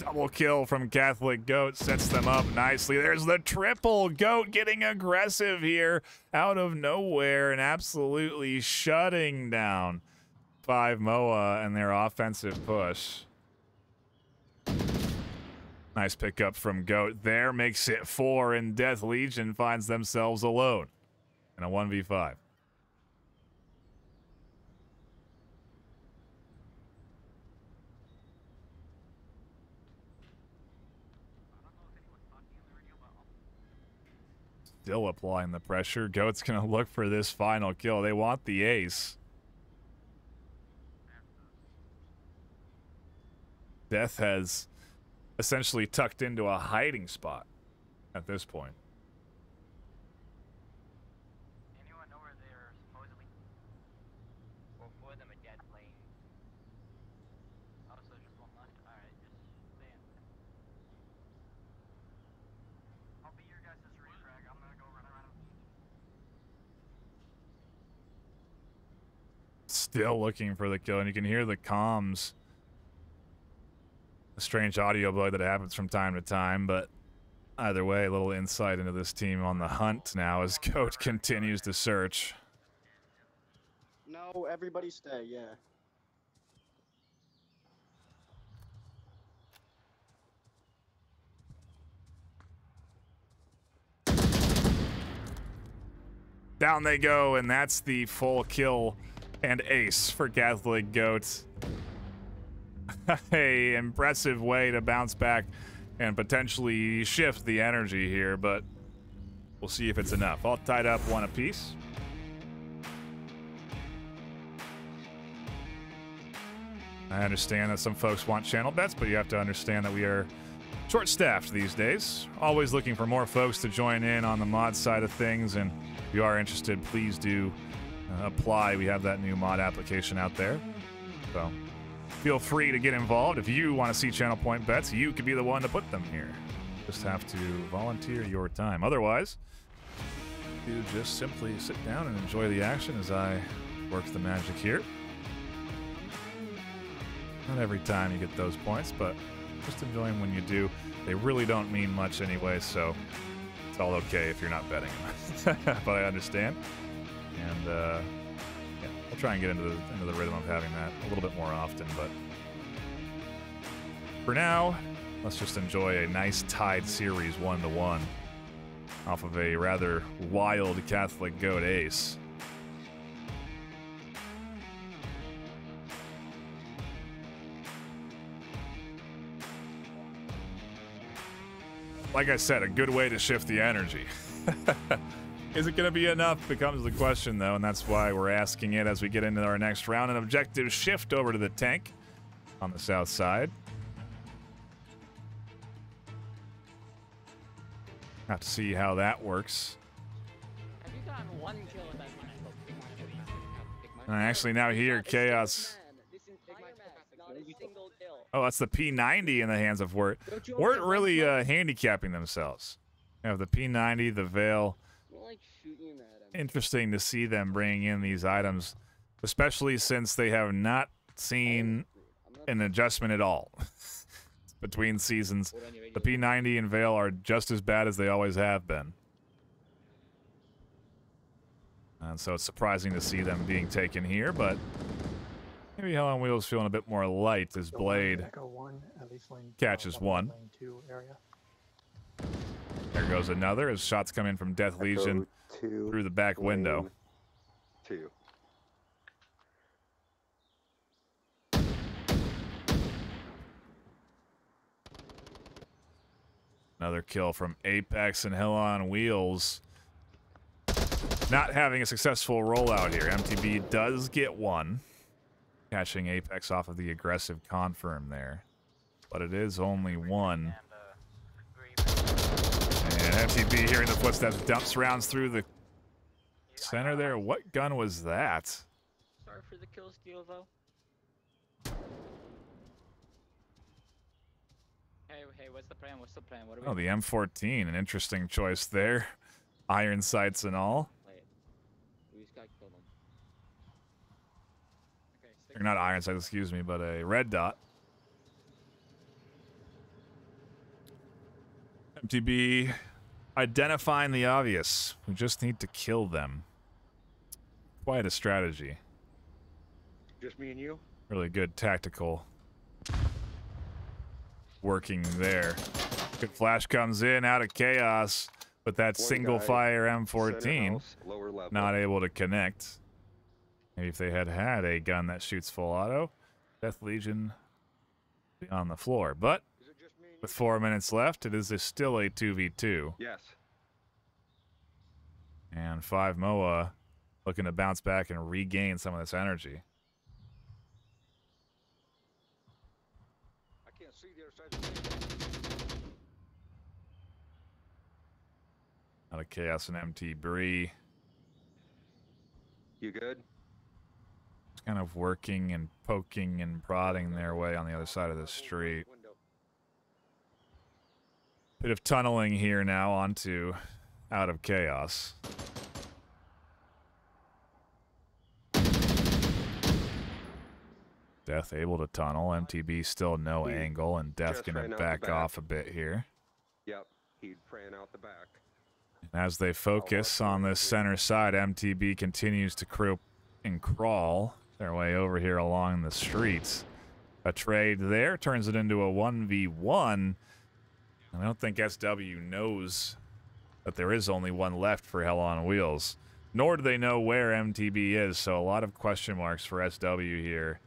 S1: Double kill from Catholic Goat sets them up nicely. There's the triple. Goat getting aggressive here out of nowhere and absolutely shutting down 5moa and their offensive push. Nice pickup from Goat there. Makes it 4, and Death Legion finds themselves alone in a 1v5. Still applying the pressure. Goat's going to look for this final kill. They want the ace. Death has essentially tucked into a hiding spot at this point.
S7: Anyone know where they're supposedly? Or for them a dead lane? Also, just one left. Alright, just stay in. I'll be your guys' refrag. I'm gonna go run around.
S1: Still looking for the kill, and you can hear the comms. A strange audio bug that happens from time to time, but either way, a little insight into this team on the hunt now as Goat continues to search.
S2: No, everybody stay, yeah.
S1: Down they go, and that's the full kill and ace for Catholic Goat. A impressive way to bounce back and potentially shift the energy here, but we'll see if it's enough. All tied up 1 apiece. I understand that some folks want channel bets, but you have to understand that we are short-staffed these days. Always looking for more folks to join in on the mod side of things, and if you are interested, please do apply. We have that new mod application out there, so feel free to get involved. If you want to see channel point bets, you could be the one to put them here. Just have to volunteer your time. Otherwise, you just simply sit down and enjoy the action as I work the magic here. Not every time you get those points, but just enjoy them when you do. They really don't mean much anyway, so it's all okay if you're not betting them. But I understand. And yeah, I'll try and get into the rhythm of having that a little bit more often, but for now, let's just enjoy a nice tied series 1-1 off of a rather wild Catholic goat ace. Like I said, a good way to shift the energy. Is it going to be enough becomes the question, though, and that's why we're asking it as we get into our next round. An objective shift over to the tank on the south side. Have to see how that works.
S6: Have you gotten one kill with that
S1: And I actually now hear Chaos. Oh, that's the P90 in the hands of Wirt. Wirt really handicapping themselves. You have the P90, the Veil. Interesting to see them bringing in these items, especially since they have not seen an adjustment at all between seasons. The P90 and Veil are just as bad as they always have been. And so it's surprising to see them being taken here, but maybe Hell on Wheels feeling a bit more light as Blade catches one. There goes another as shots come in from Death Legion through the back window.
S8: 2.
S1: Another kill from Apex and Hell on Wheels. Not having a successful rollout here. MTB does get one. Catching Apex off of the aggressive confirm there. But it is only one. And MTB hearing the footsteps dumps rounds through the center there. What gun was that?
S6: Sorry for the kill steal, though. Hey, what's the plan? What's the plan? What are we
S1: Oh, the M14. An interesting choice there. Iron sights and all.
S5: Wait. We just got killed him.
S6: Okay,
S1: Or not iron sights, excuse me, but a red dot. MTB identifying the obvious. We just need to kill them. Quite a strategy.
S8: Just me and you?
S1: Really good tactical working there. Good flash comes in out of Chaos, but that single fire M14
S8: house, lower level.
S1: not able to connect. Maybe if they had had a gun that shoots full auto, Death Legion be on the floor. But with 4 minutes left, it is still a 2v2.
S8: Yes.
S1: And 5 MOA looking to bounce back and regain some of this energy.
S8: I can't see the other side of the table.
S1: Out of Chaos and MT Bree.
S8: You good?
S1: Just kind of working and poking and prodding their way on the other side of the street. Bit of tunneling here now onto out of Chaos. Death able to tunnel. MTB still no angle, and Death
S8: Just
S1: gonna
S8: ran out
S1: back
S8: the back.
S1: off a bit here.
S8: Yep, he ran out the back.
S1: As they focus on this center side, MTB continues to creep and crawl their way over here along the streets. A trade there turns it into a 1v1. I don't think SW knows that there is only one left for Hell on Wheels, nor do they know where MTB is, so a lot of question marks for SW here.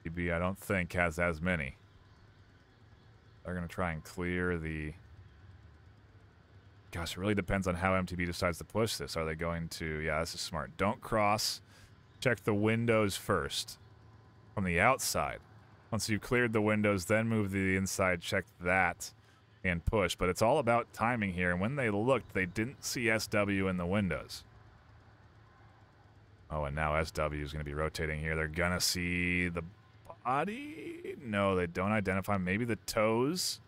S1: MTB, I don't think, has as many. They're going to try and clear the... Gosh, it really depends on how MTB decides to push this. Are they going to... Yeah, this is smart. Don't cross. Check the windows first. From the outside. Once you've cleared the windows, then move to the inside, check that, and push. But it's all about timing here. And when they looked, they didn't see SW in the windows. Oh, and now SW is going to be rotating here. They're going to see the body? No, they don't identify. Maybe the toes?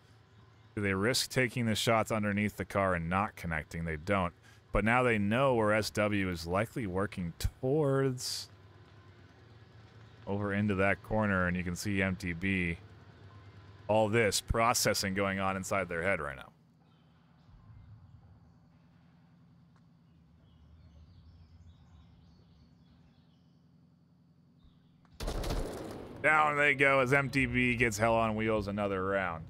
S1: Do they risk taking the shots underneath the car and not connecting? They don't. But now they know where SW is likely working towards. Over into that corner, and you can see MTB. All this processing going on inside their head right now. Down they go as MTB gets hell on wheels another round.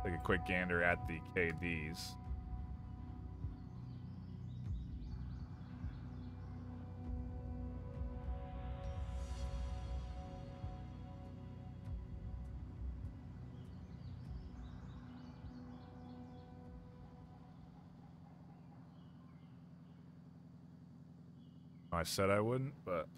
S1: Take a quick gander at the KDs. I said I wouldn't, but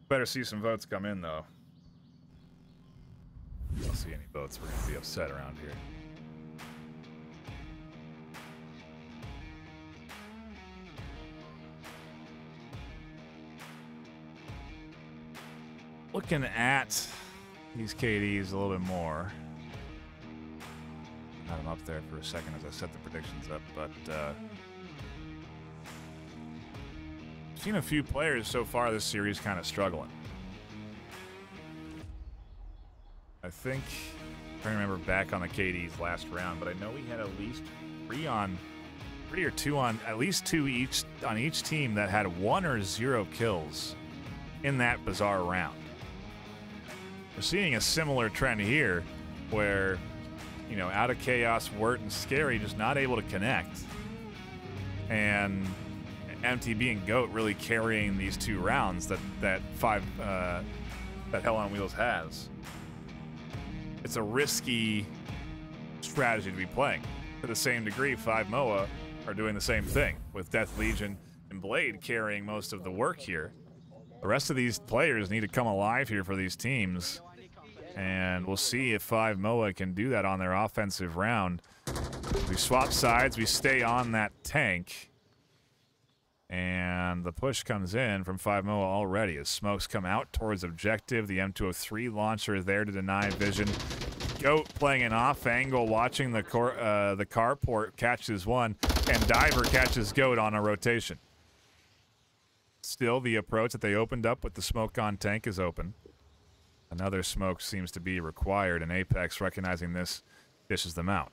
S1: better see some votes come in, though. I don't see any votes. We're going to be upset around here. Looking at these KDs a little bit more. Had them up there for a second as I set the predictions up, but I've seen a few players so far this series kind of struggling. I think, I'm trying to remember back on the KD's last round, but I know we had at least three or two on, at least two each on each team that had 1 or 0 kills in that bizarre round. We're seeing a similar trend here where, you know, out of chaos, Wirt and Scary just not able to connect. And MTB and Goat really carrying these 2 rounds that Hell on Wheels has. It's a risky strategy to be playing. To the same degree, 5 MOA are doing the same thing, with Death Legion and Blade carrying most of the work here. The rest of these players need to come alive here for these teams, and we'll see if 5 MOA can do that on their offensive round. We swap sides, we stay on that tank, and the push comes in from 5 MOA already as smokes come out towards objective. The M203 launcher is there to deny vision. Goat playing an off angle, watching the carport catches one, and Diver catches Goat on a rotation. Still, the approach that they opened up with the smoke on tank is open. Another smoke seems to be required, and Apex, recognizing this, dishes them out.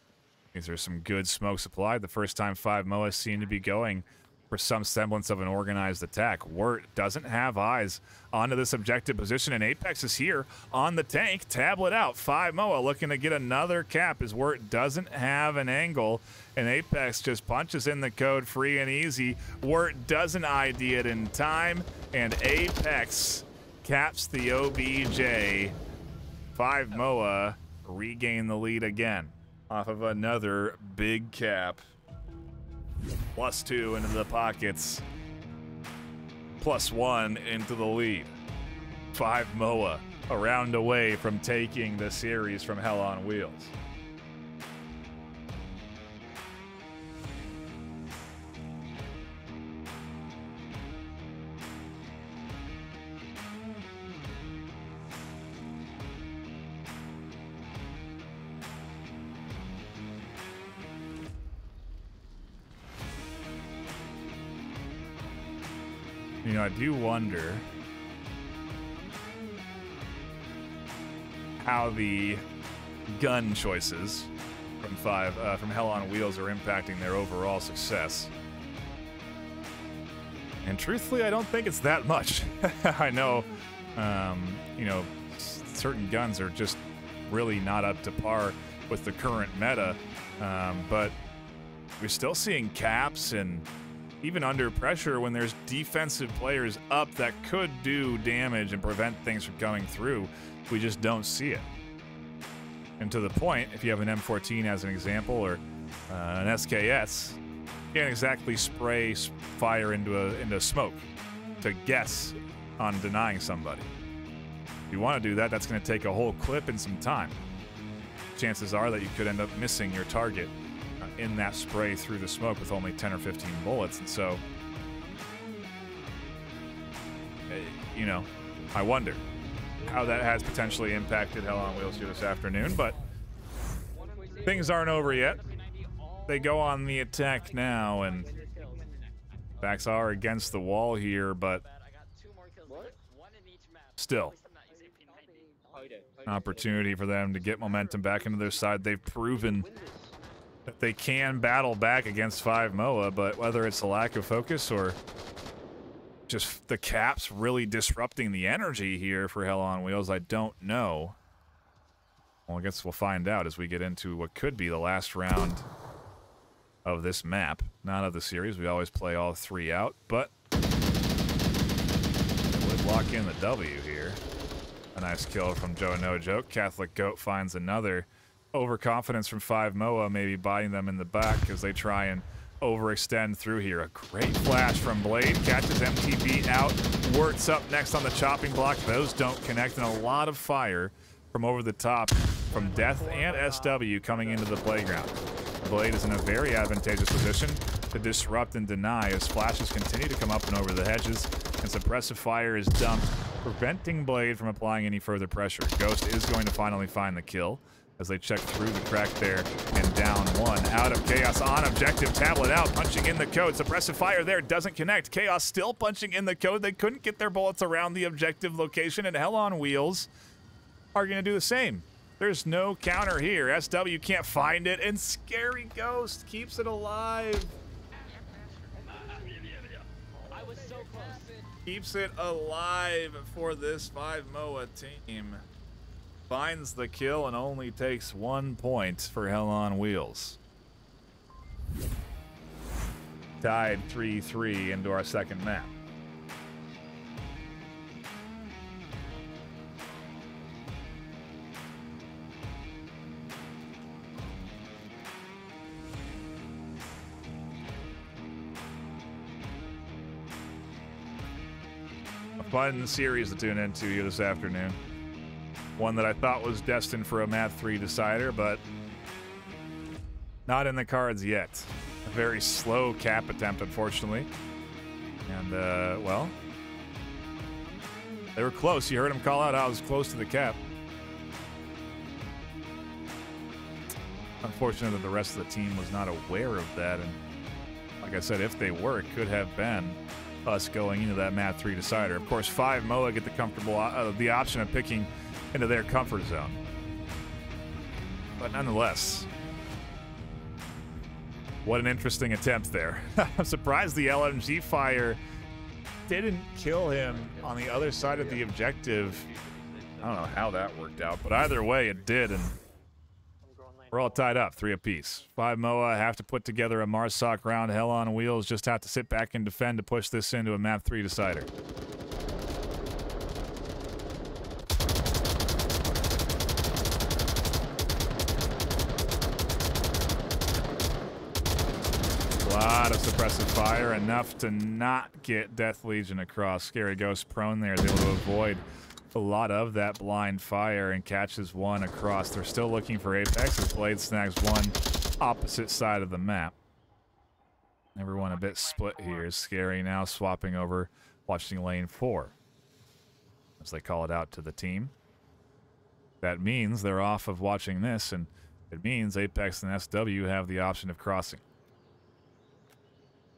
S1: These are some good smoke supplied. The first time 5 MOA seem to be going for some semblance of an organized attack. Wirt doesn't have eyes onto this objective position, and Apex is here on the tank. Tablet out. 5 MOA looking to get another cap as Wirt doesn't have an angle, and Apex just punches in the code free and easy. Wirt doesn't ID it in time, and Apex caps the OBJ. 5 MOA regain the lead again off of another big cap. +2 into the pockets. +1 into the lead. 5 MOA a round away from taking the series from Hell on Wheels. You know, I do wonder how the gun choices from Hell on Wheels are impacting their overall success. And truthfully, I don't think it's that much. I know, you know, certain guns are just really not up to par with the current meta. But we're still seeing caps and even under pressure when there's defensive players up that could do damage and prevent things from going through. We just don't see it. And to the point, if you have an M14 as an example or an SKS, you can't exactly spray fire into smoke to guess on denying somebody. If you want to do that, that's going to take a whole clip and some time. Chances are that you could end up missing your target in that spray through the smoke with only 10 or 15 bullets. And so, you know, I wonder how that has potentially impacted Hell on Wheels here this afternoon, but things aren't over yet. They go on the attack now, and backs are against the wall here, but still an opportunity for them to get momentum back into their side. They've proven that they can battle back against 5 MOA, but whether it's a lack of focus or just the caps really disrupting the energy here for Hell on Wheels, I don't know. Well, I guess we'll find out as we get into what could be the last round of this map. Not of the series. We always play all 3 out, but would lock in the W here. A nice kill from Joe No Joke. Catholic Goat finds another. Overconfidence from 5 MOA, maybe biting them in the back as they try and overextend through here. A great flash from Blade, catches MTB out, Wirtz up next on the chopping block. Those don't connect, and a lot of fire from over the top from Death and SW coming into the playground. Blade is in a very advantageous position to disrupt and deny as flashes continue to come up and over the hedges, and suppressive fire is dumped, preventing Blade from applying any further pressure. Ghost is going to finally find the kill as they check through the crack there and down one. Out of Chaos on objective, Tablet out, punching in the code. Suppressive fire there doesn't connect. Chaos still punching in the code. They couldn't get their bullets around the objective location, and Hell on Wheels are going to do the same. There's no counter here. SW can't find it, and Scary Ghost keeps it alive.
S5: I was so close.
S1: Keeps it alive for this 5 MOA team. Finds the kill and only takes 1 point for Hell on Wheels. Tied 3-3 into our second map. A fun series to tune into here this afternoon. One that I thought was destined for a Map 3 decider, but not in the cards yet. A very slow cap attempt, unfortunately. And, well, they were close. You heard him call out how I was close to the cap. Unfortunate that the rest of the team was not aware of that, and like I said, if they were, it could have been us going into that Map 3 decider. Of course, 5 MOA get the comfortable, the option of picking into their comfort zone. But nonetheless, what an interesting attempt there. I'm surprised the LMG fire didn't kill him on the other side of the objective. I don't know how that worked out, but either way it did, and we're all tied up, 3 apiece. 5 MOA have to put together a Marsoc round. Hell on Wheels just have to sit back and defend to push this into a Map 3 decider. A lot of suppressive fire, enough to not get Death Legion across. Scary Ghost prone there is able to avoid a lot of that blind fire and catches one across. They're still looking for Apex as Blade snags one opposite side of the map. Everyone a bit split here. Scary now swapping over, watching lane 4 as they call it out to the team. That means they're off of watching this, and it means Apex and SW have the option of crossing.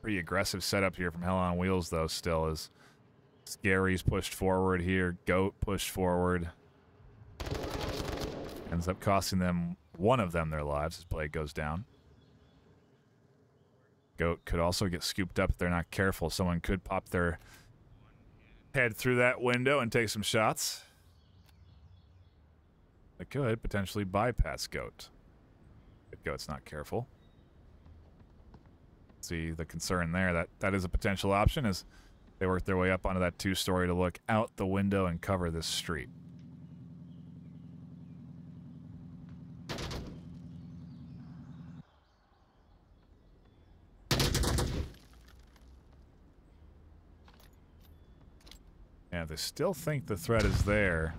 S1: Pretty aggressive setup here from Hell on Wheels, though, still, as Scary's pushed forward here. Goat pushed forward. Ends up costing them, one of them, their lives as Blade goes down. Goat could also get scooped up if they're not careful. Someone could pop their head through that window and take some shots. that could potentially bypass Goat. If Goat's not careful. See the concern there. That is a potential option as they work their way up onto that 2-story to look out the window and cover this street. Yeah, they still think the threat is there.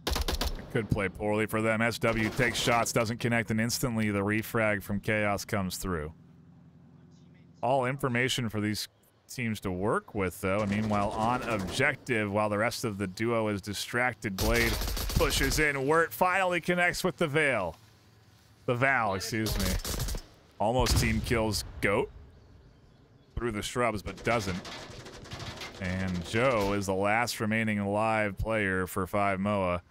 S1: It could play poorly for them. SW takes shots, doesn't connect, and instantly the refrag from Chaos comes through. All information for these teams to work with, though. And meanwhile, on objective, while the rest of the duo is distracted, Blade pushes in. Wirt finally connects with the Veil. The Val, excuse me. Almost team kills Goat through the shrubs, but doesn't. And Joe is the last remaining alive player for 5MOA.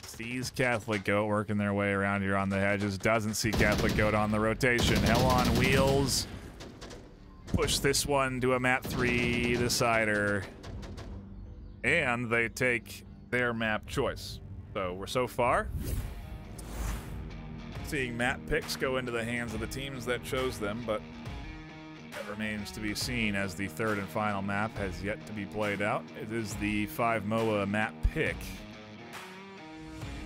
S1: Sees Catholic Goat working their way around here on the hedges. Doesn't see Catholic Goat on the rotation. Hell on Wheels. Push this one to a map 3 decider. And they take their map choice. So we're so far seeing map picks go into the hands of the teams that chose them, but that remains to be seen as the third and final map has yet to be played out. It is the 5MOA map pick.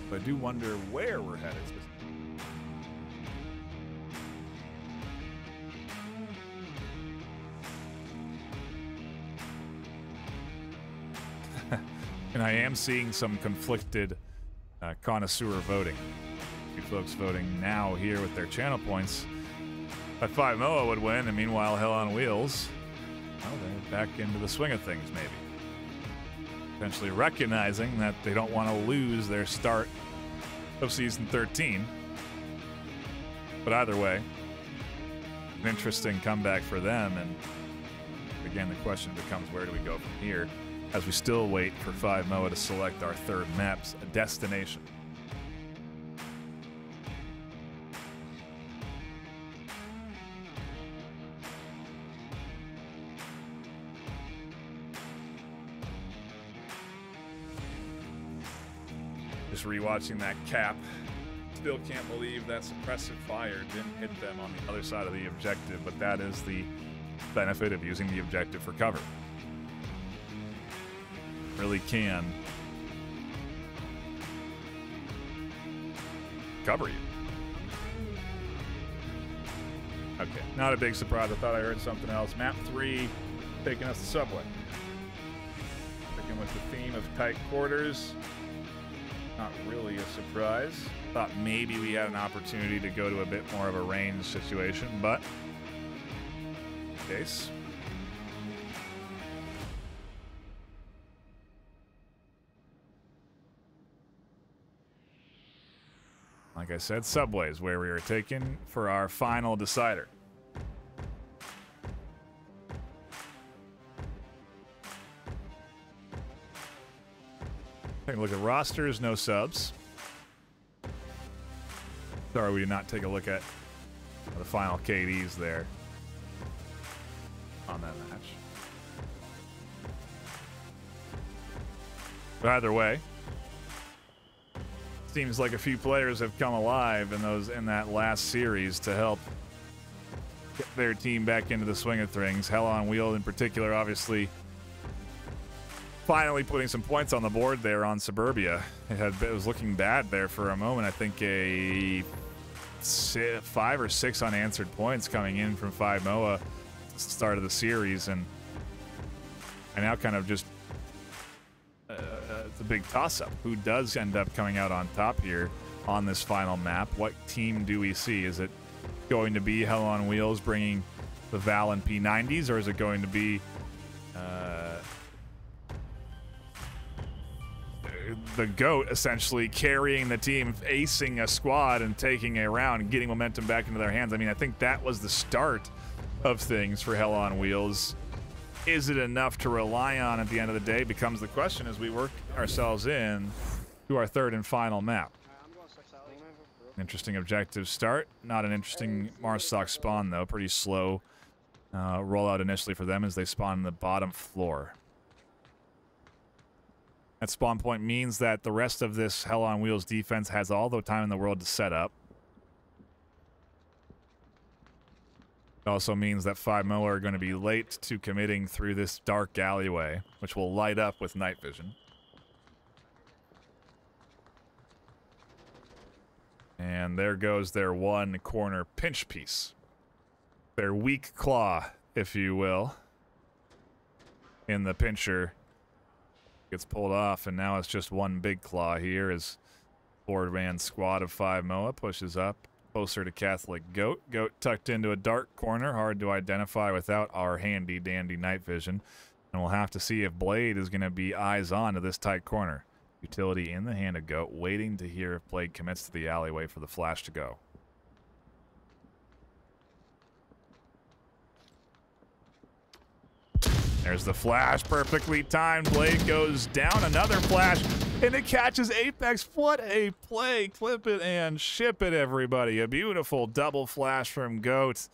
S1: But I do wonder where we're headed. And I am seeing some conflicted connoisseur voting. A few folks voting now here with their channel points. That 5MOA would win, and meanwhile, Hell on Wheels, well, they're back into the swing of things, maybe. Potentially recognizing that they don't want to lose their start of Season 13. But either way, an interesting comeback for them, and again, the question becomes, where do we go from here? As we still wait for 5MOA to select our third map's destination. Just rewatching that cap. Still can't believe that suppressive fire didn't hit them on the other side of the objective, but that is the benefit of using the objective for cover. Really can cover you. Okay, not a big surprise. I thought I heard something else. Map 3 taking us to Subway. Sticking with the theme of tight quarters. Not really a surprise. Thought maybe we had an opportunity to go to a bit more of a range situation, but case. Like I said, Subway's where we are taken for our final decider. Take a look at rosters, no subs. Sorry, we did not take a look at the final KDs there on that match. But either way, seems like a few players have come alive in that last series to help get their team back into the swing of things. Hell on Wheel in particular, obviously, finally putting some points on the board there on Suburbia. It was looking bad there for a moment. I think a 5 or 6 unanswered points coming in from 5MOA at the start of the series, and now kind of just it's a big toss-up. Who does end up coming out on top here on this final map? What team do we see? Is it going to be Hell on Wheels bringing the Val and P90s, or is it going to be the Goat essentially carrying the team, acing a squad and taking a round and getting momentum back into their hands? I mean, I think that was the start of things for Hell on Wheels. Is it enough to rely on at the end of the day becomes the question as we work ourselves in to our third and final map. Interesting objective start. Not an interesting Marsoc spawn, though. Pretty slow rollout initially for them as they spawn in the bottom floor. That spawn point means that the rest of this Hell on Wheels defense has all the time in the world to set up. It also means that 5 Moa are going to be late to committing through this dark alleyway, which will light up with night vision. And there goes their one corner pinch piece. Their weak claw, if you will, in the pincher. Gets pulled off, and now it's just one big claw here as 4-man squad of 5 Moa pushes up closer to Catholic Goat. Goat tucked into a dark corner, hard to identify without our handy-dandy night vision. And we'll have to see if Blade is going to be eyes on to this tight corner. Utility in the hand of Goat, waiting to hear if Blade commits to the alleyway for the flash to go. There's the flash, perfectly timed. Blade goes down, another flash, and it catches Apex. What a play. Clip it and ship it, everybody. A beautiful double flash from Goat.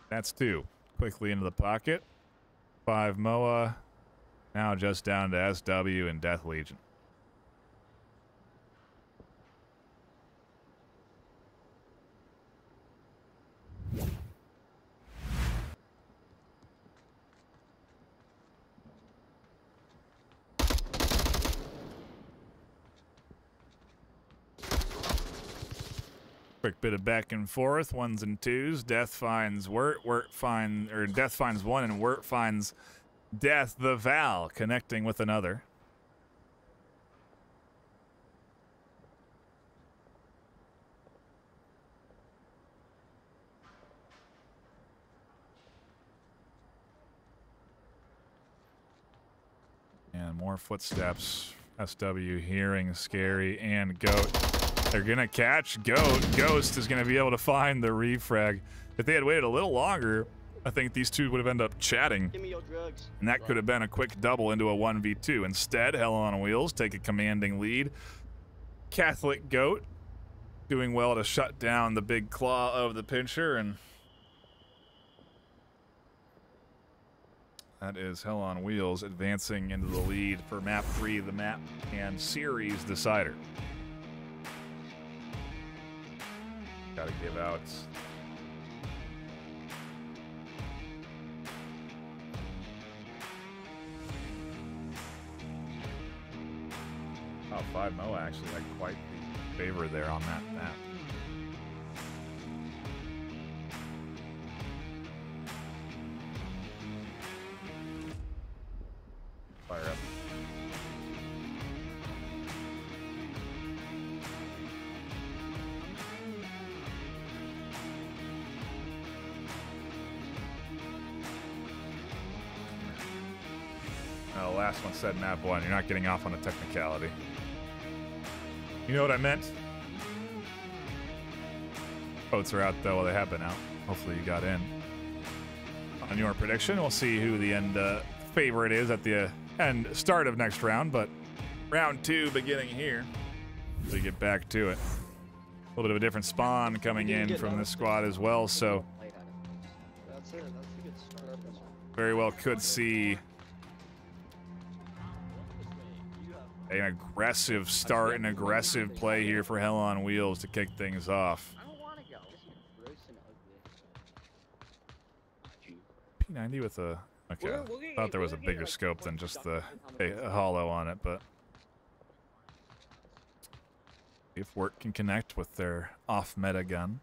S1: That's 2. Quickly into the pocket. 5 Moa. Now just down to SW and Death Legion. Quick bit of back and forth, 1s and 2s. Death finds Wirt, Death finds one, and Wirt finds Death, the Val, connecting with another. And more footsteps. SW hearing Scary and Goat. They're gonna catch Goat. Ghost is gonna be able to find the refrag. If they had waited a little longer, I think these two would have ended up chatting.
S2: Give me your drugs.
S1: And that could have been a quick double into a 1v2. Instead, Hell on Wheels take a commanding lead. Catholic Goat doing well to shut down the big claw of the pincher, and that is Hell on Wheels advancing into the lead for map 3, the map and series decider. Gotta give out oh, 5 Moa actually had quite the favor there on that map. Fire up. Last one said map 1. You're not getting off on a technicality. You know what I meant? Votes are out though. Well, they have been out. Hopefully you got in. On your prediction, we'll see who the end favorite is at the end start of next round, but round 2 beginning here. So we get back to it. A little bit of a different spawn coming in from this squad as well, so
S2: That's it. That's a good start.
S1: very well could see an aggressive start, an aggressive play here for Hell on Wheels to kick things off.
S5: I don't want to go. This is gross and ugly.
S1: P90 with a... Okay, I thought there was a bigger scope than just the hollow on it, but... if Wirt can connect with their off-meta gun.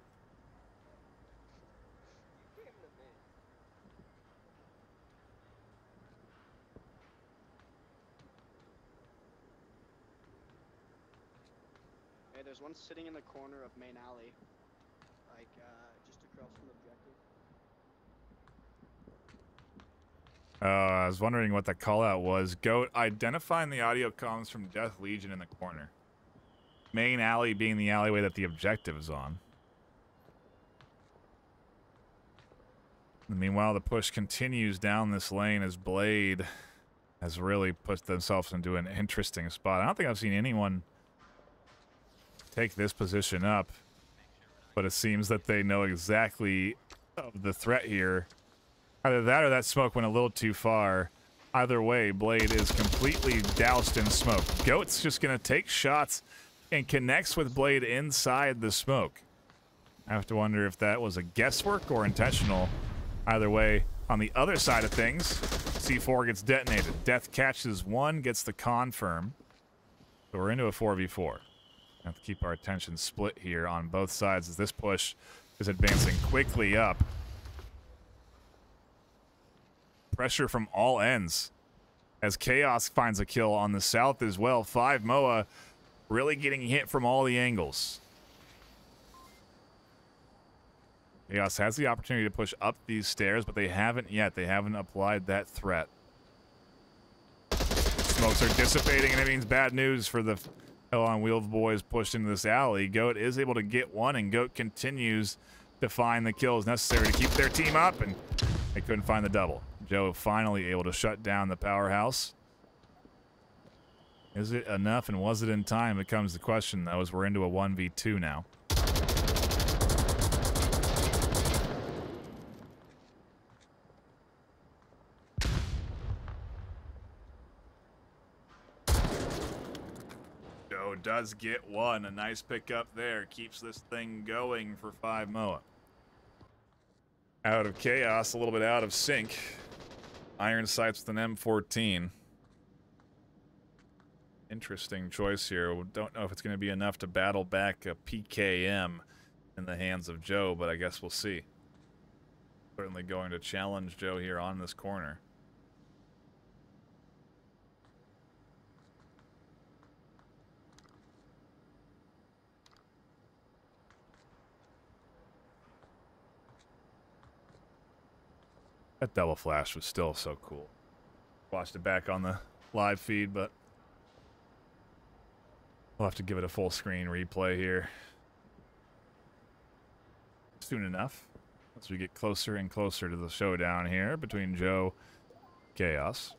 S2: Hey, there's one sitting in the corner of main alley, like just across from objective.
S1: I was wondering what the call out was. Goat identifying the audio comms from Death Legion in the corner. Main alley being the alleyway that the objective is on. And meanwhile, the push continues down this lane as Blade has really put themselves into an interesting spot. I don't think I've seen anyone take this position up, but it seems that they know exactly of the threat here. Either that or that smoke went a little too far. Either way, Blade is completely doused in smoke. Goat's just going to take shots and connects with Blade inside the smoke. I have to wonder if that was a guesswork or intentional. Either way, on the other side of things, C4 gets detonated. Death catches one, gets the confirm. So we're into a 4v4. Have to keep our attention split here on both sides as this push is advancing quickly up. Pressure from all ends as Chaos finds a kill on the south as well. 5 MOA really getting hit from all the angles. Chaos has the opportunity to push up these stairs, but they haven't yet. They haven't applied that threat. Smokes are dissipating, and it means bad news for the Hell on Wheels boys pushed into this alley. Goat is able to get one, and Goat continues to find the kills necessary to keep their team up, and they couldn't find the double. Joe finally able to shut down the powerhouse. Is it enough, and was it in time, becomes the question, though, as we're into a 1v2 now. Joe does get one. A nice pickup there. Keeps this thing going for 5 MOA. Out of chaos, a little bit out of sync. Iron sights with an M14. Interesting choice here. We don't know if it's going to be enough to battle back a PKM in the hands of Joe, but I guess we'll see. Certainly going to challenge Joe here on this corner. That double flash was still so cool. Watched it back on the live feed, but we'll have to give it a full screen replay here soon enough as we get closer and closer to the showdown here between Joe and Chaos.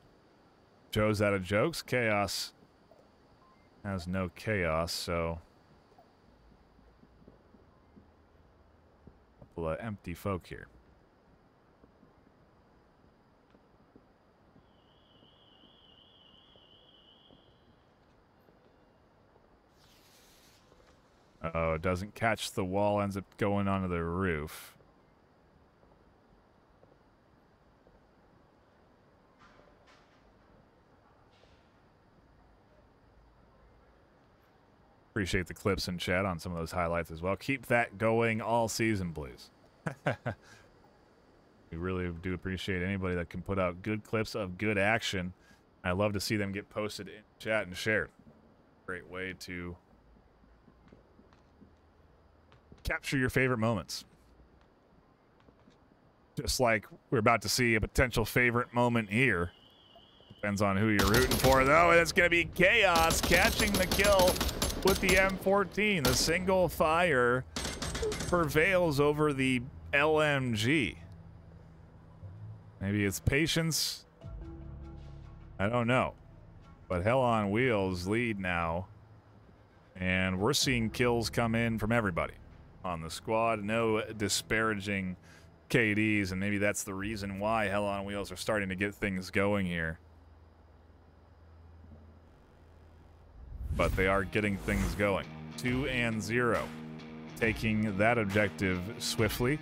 S1: Joe's out of jokes. Chaos has no chaos, so a couple of empty folk here. Oh, it doesn't catch the wall, ends up going onto the roof. Appreciate the clips in chat on some of those highlights as well. Keep that going all season, please. We really do appreciate anybody that can put out good clips of good action. I love to see them get posted in chat and shared. Great way to capture your favorite moments. Just like we're about to see a potential favorite moment here. Depends on who you're rooting for, though, and it's going to be Chaos catching the kill with the M14. The single fire prevails over the LMG. Maybe it's patience. I don't know. But Hell on Wheels lead now. And we're seeing kills come in from everybody on the squad. No disparaging KDs, and maybe that's the reason why Hell on Wheels are starting to get things going here. But they are getting things going. 2-0. Taking that objective swiftly.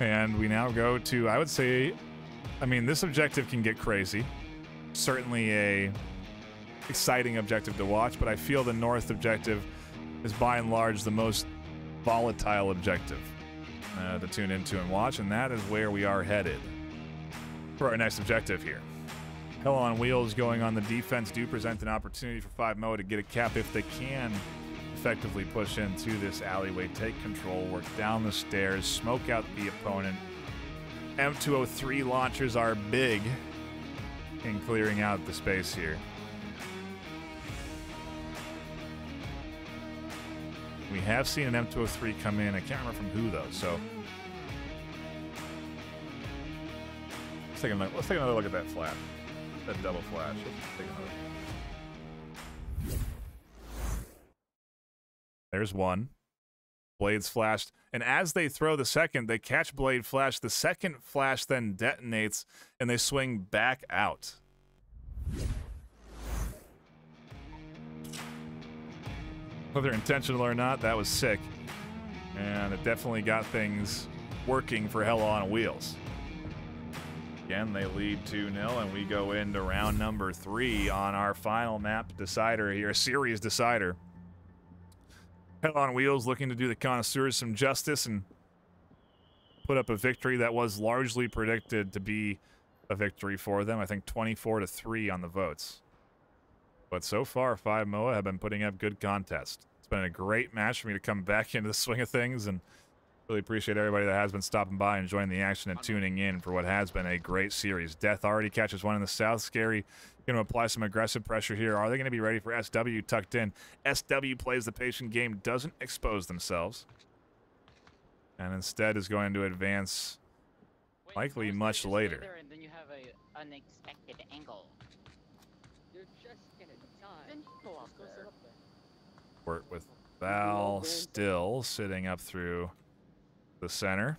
S1: And we now go to, I would say, I mean, this objective can get crazy. Certainly a exciting objective to watch, but I feel the north objective is by and large the most volatile objective to tune into and watch, and that is where we are headed for our next objective here. Hell on Wheels going on the defense do present an opportunity for 5 MOA to get a cap if they can effectively push into this alleyway, take control, work down the stairs, smoke out the opponent. M203 launchers are big in clearing out the space here. We have seen an M203 come in. I can't remember from who, though, so let's take another look at that flash. That double flash. Let's take another. There's one. Blade's flashed. And as they throw the second, they catch Blade flash. The second flash then detonates, and they swing back out. Whether intentional or not, that was sick. And it definitely got things working for Hell on Wheels. Again, they lead 2-0, and we go into round number 3 on our final map decider here, series decider. Hell on Wheels looking to do the connoisseurs some justice and put up a victory that was largely predicted to be a victory for them. I think 24-3 on the votes. But so far, 5 MOA have been putting up good contests. It's been a great match for me to come back into the swing of things, and really appreciate everybody that has been stopping by, enjoying the action, and tuning in for what has been a great series. Death already catches one in the south. Scary going to apply some aggressive pressure here. Are they going to be ready for SW tucked in? SW plays the patient game, doesn't expose themselves, and instead is going to advance likely much later.
S6: There and then you have a unexpected angle.
S5: You're just gonna die.
S6: Then you go up
S5: Just go sit
S6: there.
S5: up there.
S1: Work with Val still sitting up through the center.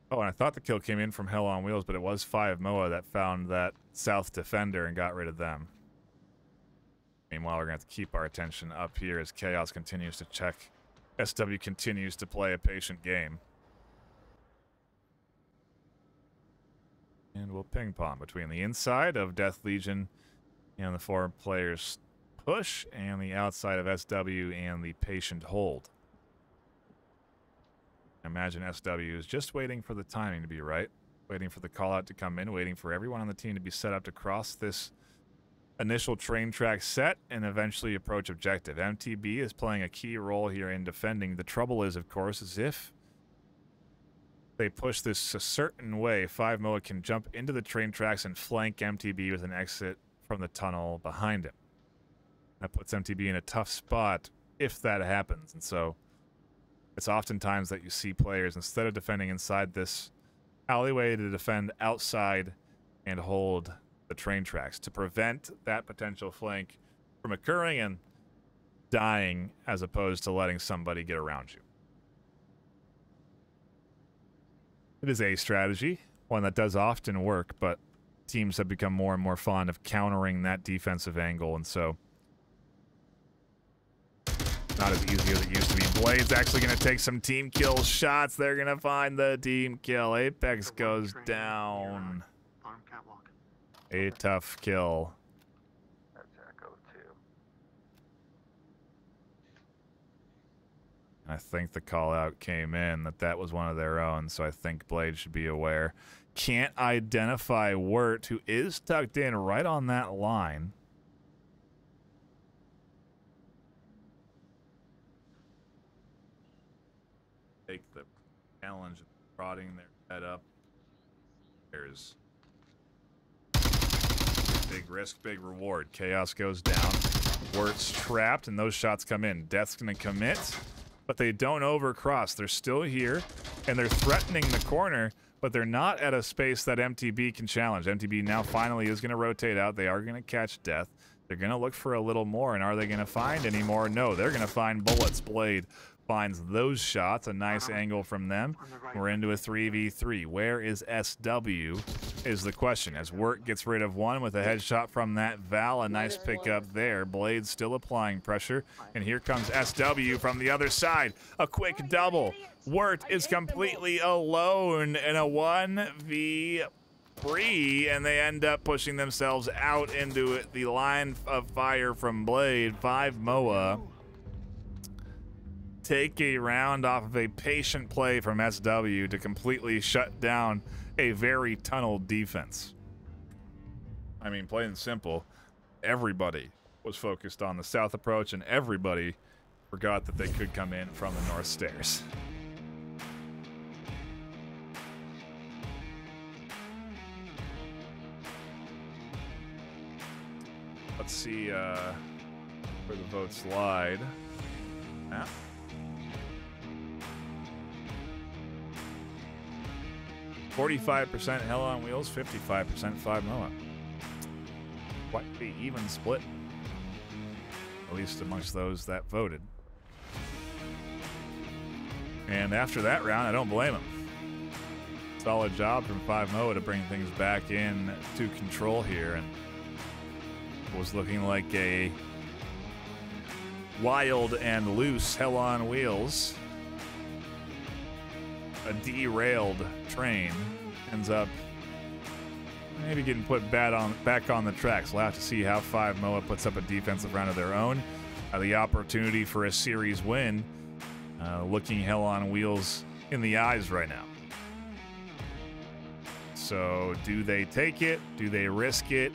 S1: Oh, and I thought the kill came in from Hell on Wheels, but it was 5 MOA that found that south defender and got rid of them. Meanwhile, we're going to have to keep our attention up here as Chaos continues to check. SW continues to play a patient game. And we'll ping pong between the inside of Death Legion and the 4 players push, and the outside of SW and the patient hold. I imagine SW is just waiting for the timing to be right, waiting for the call out to come in, waiting for everyone on the team to be set up to cross this initial train track set and eventually approach objective. MTB is playing a key role here in defending. The trouble is, of course, is if they push this a certain way, 5 MOA can jump into the train tracks and flank MTB with an exit from the tunnel behind him. That puts MTB in a tough spot if that happens. And so it's oftentimes that you see players, instead of defending inside this alleyway, to defend outside and hold the train tracks to prevent that potential flank from occurring and dying, as opposed to letting somebody get around you. It is a strategy, one that does often work, but teams have become more and more fond of countering that defensive angle, and so not as easy as it used to be. Blade's actually going to take some team kill shots. They're going to find the team kill. Apex goes down. A tough kill.
S7: That's Echo 2.
S1: I think the call out came in that was one of their own, so I think Blade should be aware. Can't identify Wirt, who is tucked in right on that line. Take the challenge of prodding their head up. There's big risk, big reward. Chaos goes down. Wirt's trapped, and those shots come in. Death's going to commit, but they don't overcross. They're still here, and they're threatening the corner, but they're not at a space that MTB can challenge. MTB now finally is going to rotate out. They are going to catch Death. They're going to look for a little more, and are they going to find any more? No, they're going to find bullets. Blade finds those shots, a nice angle from them. We're into a 3v3. Where is SW is the question, as Wirt gets rid of one with a headshot from that Val. A nice pickup there. Blade still applying pressure, and here comes SW from the other side. A quick double. Wirt is completely alone in a 1v3, and they end up pushing themselves out into the line of fire from Blade. 5 MOA take a round off of a patient play from SW to completely shut down a very tunneled defense. I mean, plain and simple, everybody was focused on the south approach, and everybody forgot that they could come in from the north stairs. Let's see where the votes lied. Matt? 45% Hell on Wheels, 55% 5 MOA. Quite the even split, at least amongst those that voted. And after that round, I don't blame them. solid job from 5-0 to bring things back in to control here, and it was looking like a wild and loose hell on wheels. A derailed train ends up maybe getting put back on the tracks. We'll have to see how 5-0 puts up a defensive round of their own. The opportunity for a series win looking hell on wheels in the eyes right now. So do they take it? Do they risk it?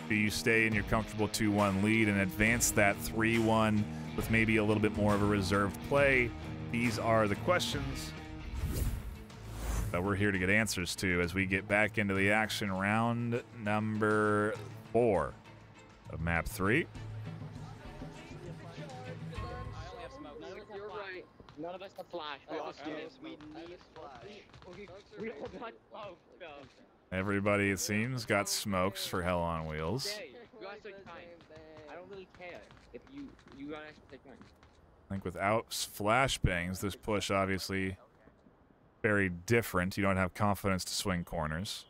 S1: Do you stay in your comfortable 2-1 lead and advance that 3-1 with maybe a little bit more of a reserved play? These are the questions that we're here to get answers to as we get back into the action. Round number 4 of map 3.
S5: You're right. None of us have flash. We all
S2: We need flash.
S5: We all got smoke.
S1: Everybody, it seems, got smokes for hell on wheels.
S5: Okay, you guys take time. I don't really care if you guys take time.
S1: I think without flashbangs, this push obviously very different. You don't have confidence to swing corners.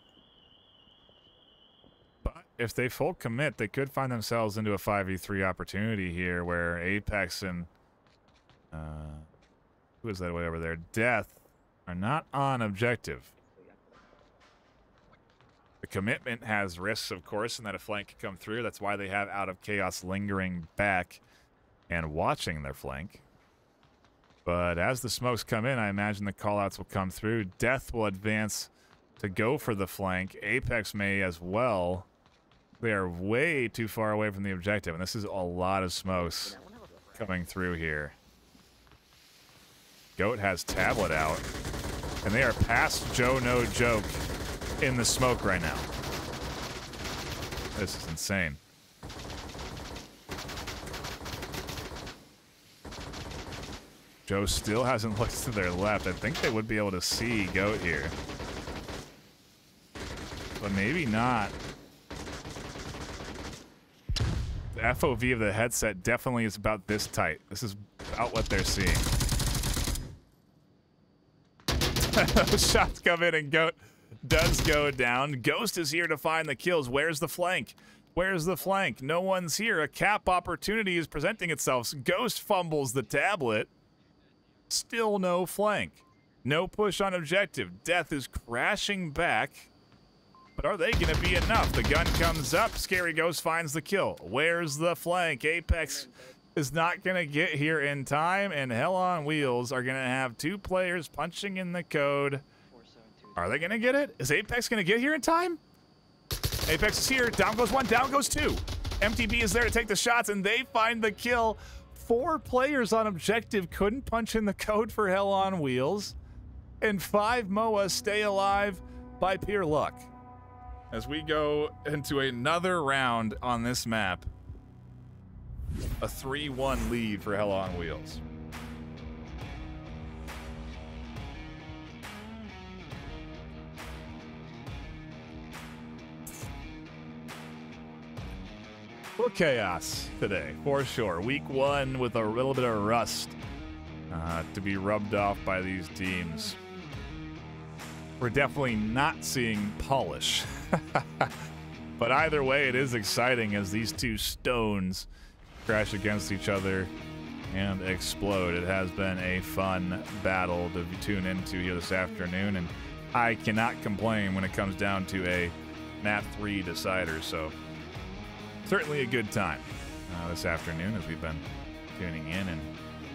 S1: But if they full commit, they could find themselves into a 5v3 opportunity here where Apex and who is that way over there? Death are not on objective. The commitment has risks, of course, and that a flank could come through. That's why they have Out of Chaos lingering back and watching their flank. But as the smokes come in, I imagine the callouts will come through. Death will advance to go for the flank. Apex may as well. They are way too far away from the objective, and this is a lot of smokes coming through here. Goat has tablet out, and they are past Joe No Joke in the smoke right now. This is insane. Joe still hasn't looked to their left. I think they would be able to see Goat here. But maybe not. The FOV of the headset definitely is about this tight. This is about what they're seeing. Shots come in and Goat does go down. Ghost is here to find the kills. Where's the flank? Where's the flank? No one's here. A cap opportunity is presenting itself. Ghost fumbles the tablet. Still no flank. No push on objective. Death is crashing back. But are they going to be enough? The gun comes up. Scary Ghost finds the kill. Where's the flank? Apex is not going to get here in time, and Hell on Wheels are going to have 2 players punching in the code. Are they going to get it? Is Apex going to get here in time? Apex is here. Down goes 1. Down goes 2. MTB is there to take the shots, and they find the kill. 4 players on objective couldn't punch in the code for Hell on Wheels, and 5 MOA stay alive by pure luck. As we go into another round on this map, a 3-1 lead for Hell on Wheels. Well, chaos today, for sure. Week 1 with a little bit of rust to be rubbed off by these teams. We're definitely not seeing polish. But either way, it is exciting as these 2 stones crash against each other and explode. It has been a fun battle to tune into here this afternoon, and I cannot complain when it comes down to a map 3 decider. So certainly a good time this afternoon as we've been tuning in and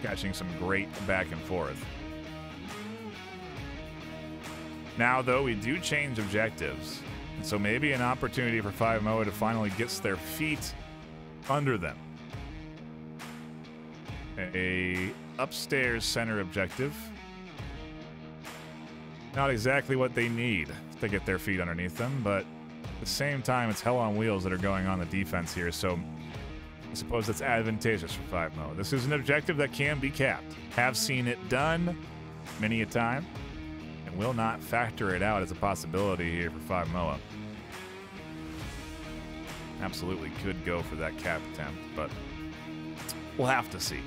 S1: catching some great back and forth. Now, though, we do change objectives, and so maybe an opportunity for 5 MOA to finally get their feet under them. A upstairs center objective. Not exactly what they need to get their feet underneath them, but at the same time, it's Hell on Wheels that are going on the defense here, so I suppose that's advantageous for 5 MOA. This is an objective that can be capped. Have seen it done many a time, and will not factor it out as a possibility here for 5 MOA. Absolutely could go for that cap attempt, but we'll have to see.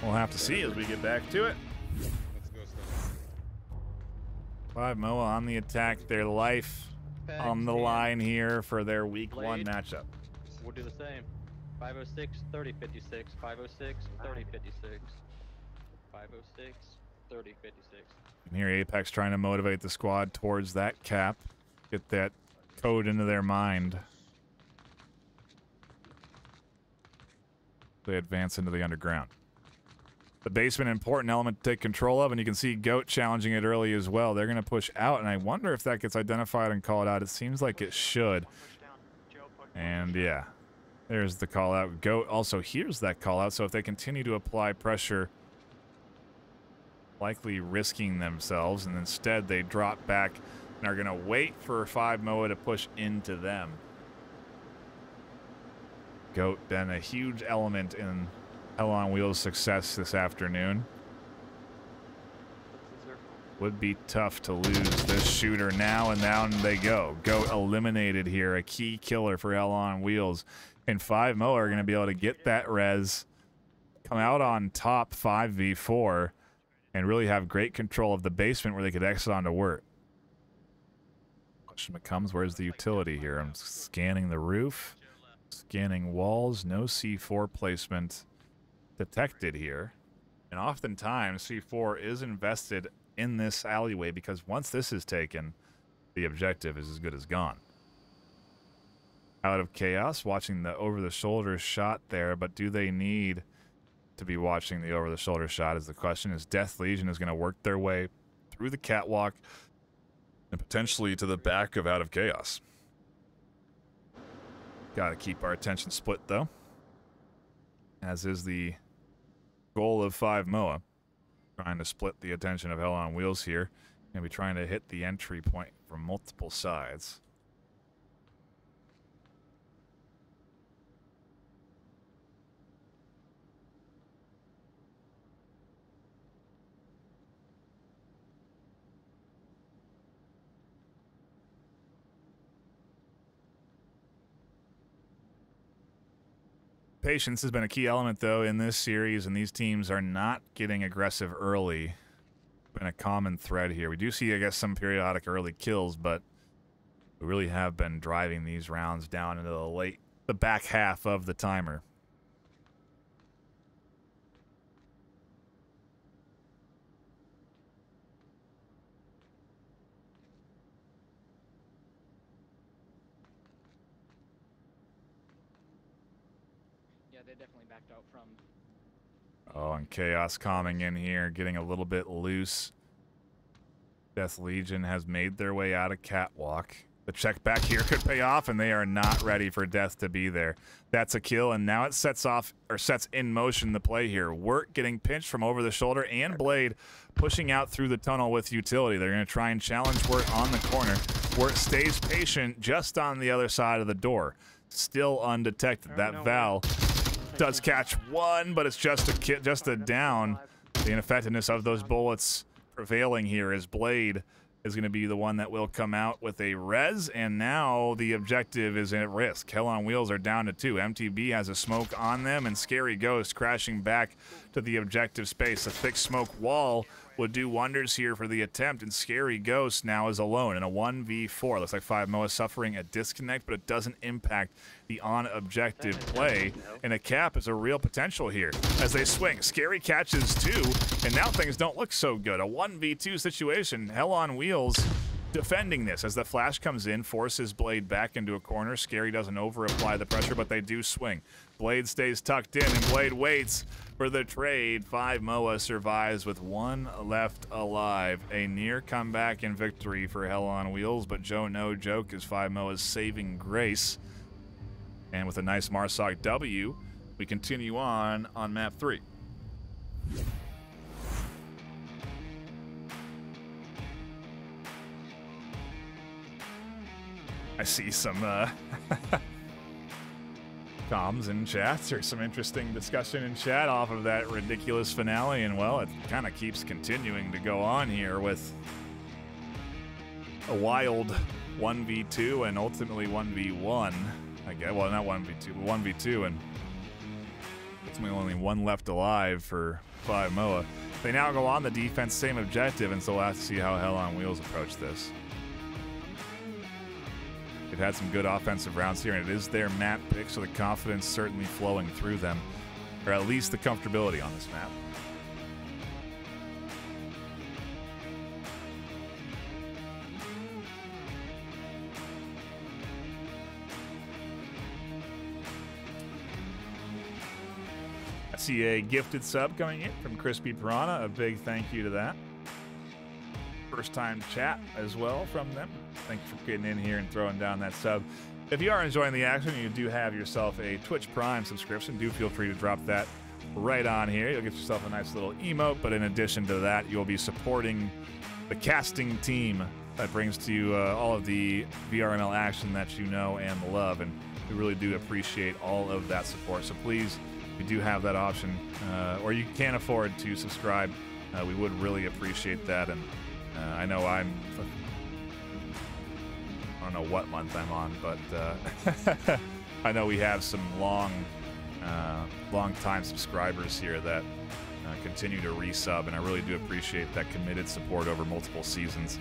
S1: We'll have to see as we get back to it. 5 MOA on the attack. Their life on the line here for their week 1
S4: Blade.
S1: matchup.
S4: We'll do the same. 506, 30, 56. 506, 30, 56. 506, 30, 56.
S1: And here Apex trying to motivate the squad towards that cap. Get that code into their mind. They advance into the underground. The basement, important element to take control of, and you can see Goat challenging it early as well. They're going to push out, and I wonder if that gets identified and called out. It seems like it should. And yeah, there's the call out. Goat also hears that call out, so if they continue to apply pressure, likely risking themselves, and instead they drop back and are going to wait for 5 MOA to push into them. Goat been a huge element in Hell on Wheels' success this afternoon. Would be tough to lose this shooter now, and down they go. Goat eliminated here, a key killer for Hell on Wheels. And 5 MOA are going to be able to get that res, come out on top 5v4, and really have great control of the basement where they could exit onto Wirt. Question becomes, where's the utility here? I'm scanning the roof, scanning walls, no C4 placement detected here. And oftentimes C4 is invested in this alleyway because once this is taken, the objective is as good as gone. Out of Chaos, watching the over-the-shoulder shot there, but do they need to be watching the over-the-shoulder shot is the question, as Death Legion is going to work their way through the catwalk and potentially to the back of Out of Chaos. Got to keep our attention split, though, as is the goal of 5 MOA. Trying to split the attention of Hell on Wheels here. Going to be trying to hit the entry point from multiple sides. Patience has been a key element, though, in this series, and these teams are not getting aggressive early. Been a common thread here. We do see, I guess, some periodic early kills, but we really have been driving these rounds down into the back half of the timer.
S6: They definitely backed out from.
S1: Oh, and Chaos coming in here, getting a little bit loose. Death Legion has made their way out of catwalk. The check back here could pay off, and they are not ready for Death to be there. That's a kill, and now it sets in motion the play here. Wirt getting pinched from over the shoulder, and Blade pushing out through the tunnel with utility. They're going to try and challenge Wirt on the corner. Wirt stays patient just on the other side of the door. Still undetected. That Val does catch one, but it's just a down. The ineffectiveness of those bullets prevailing here as Blade is going to be the one that will come out with a res, and now the objective is at risk. Hell on Wheels are down to 2. MTB has a smoke on them, and Scary Ghost crashing back to the objective space. A thick smoke wall would do wonders here for the attempt, and Scary Ghost now is alone in a 1v4. Looks like 5 MOA suffering a disconnect, but it doesn't impact the on-objective play, and a cap is a real potential here as they swing. Scary catches 2, and now things don't look so good. A 1v2 situation. Hell on Wheels defending this as the flash comes in, forces Blade back into a corner. Scary doesn't over-apply the pressure, but they do swing. Blade stays tucked in, and Blade waits for the trade. 5 MOA survives with 1 left alive. A near comeback and victory for Hell on Wheels, but Joe no joke is 5 MOA's saving grace. And with a nice Marsoc W, we continue on map 3. I see some comms in chats, or some interesting discussion in chat off of that ridiculous finale, and well, it kind of keeps continuing to go on here with a wild 1v2 and ultimately 1v1. I guess, well, not 1v2, but 1v2, and ultimately only 1 left alive for 5 MOA. They now go on the defense, same objective, and so we'll have to see how Hell on Wheels approach this. They've had some good offensive rounds here, and it is their map pick, so the confidence certainly flowing through them, or at least the comfortability on this map. I see a gifted sub coming in from Crispy Piranha. A big thank you to that. First time chat as well from them. Thank you for getting in here and throwing down that sub. If you are enjoying the action and you do have yourself a Twitch Prime subscription, do feel free to drop that right on here. You'll get yourself a nice little emote, but in addition to that, you'll be supporting the casting team that brings to you all of the VRML action that you know and love, and we really do appreciate all of that support. So please, if you do have that option, or you can't afford to subscribe, we would really appreciate that. And I know I don't know what month I'm on, but I know we have some long-time subscribers here that continue to resub, and I really do appreciate that committed support over multiple seasons.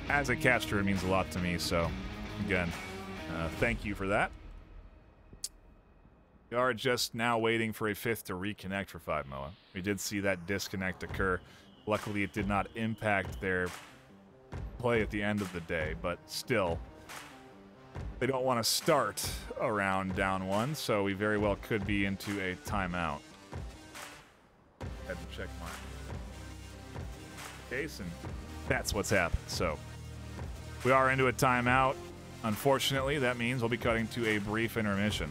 S1: As a caster, it means a lot to me, so again, thank you for that. We are just now waiting for a fifth to reconnect for 5MOA. We did see that disconnect occur. Luckily, it did not impact their play at the end of the day, but still, they don't want to start around down one, so we very well could be into a timeout. Had to check my case, and that's what's happened. So we are into a timeout. Unfortunately, that means we'll be cutting to a brief intermission.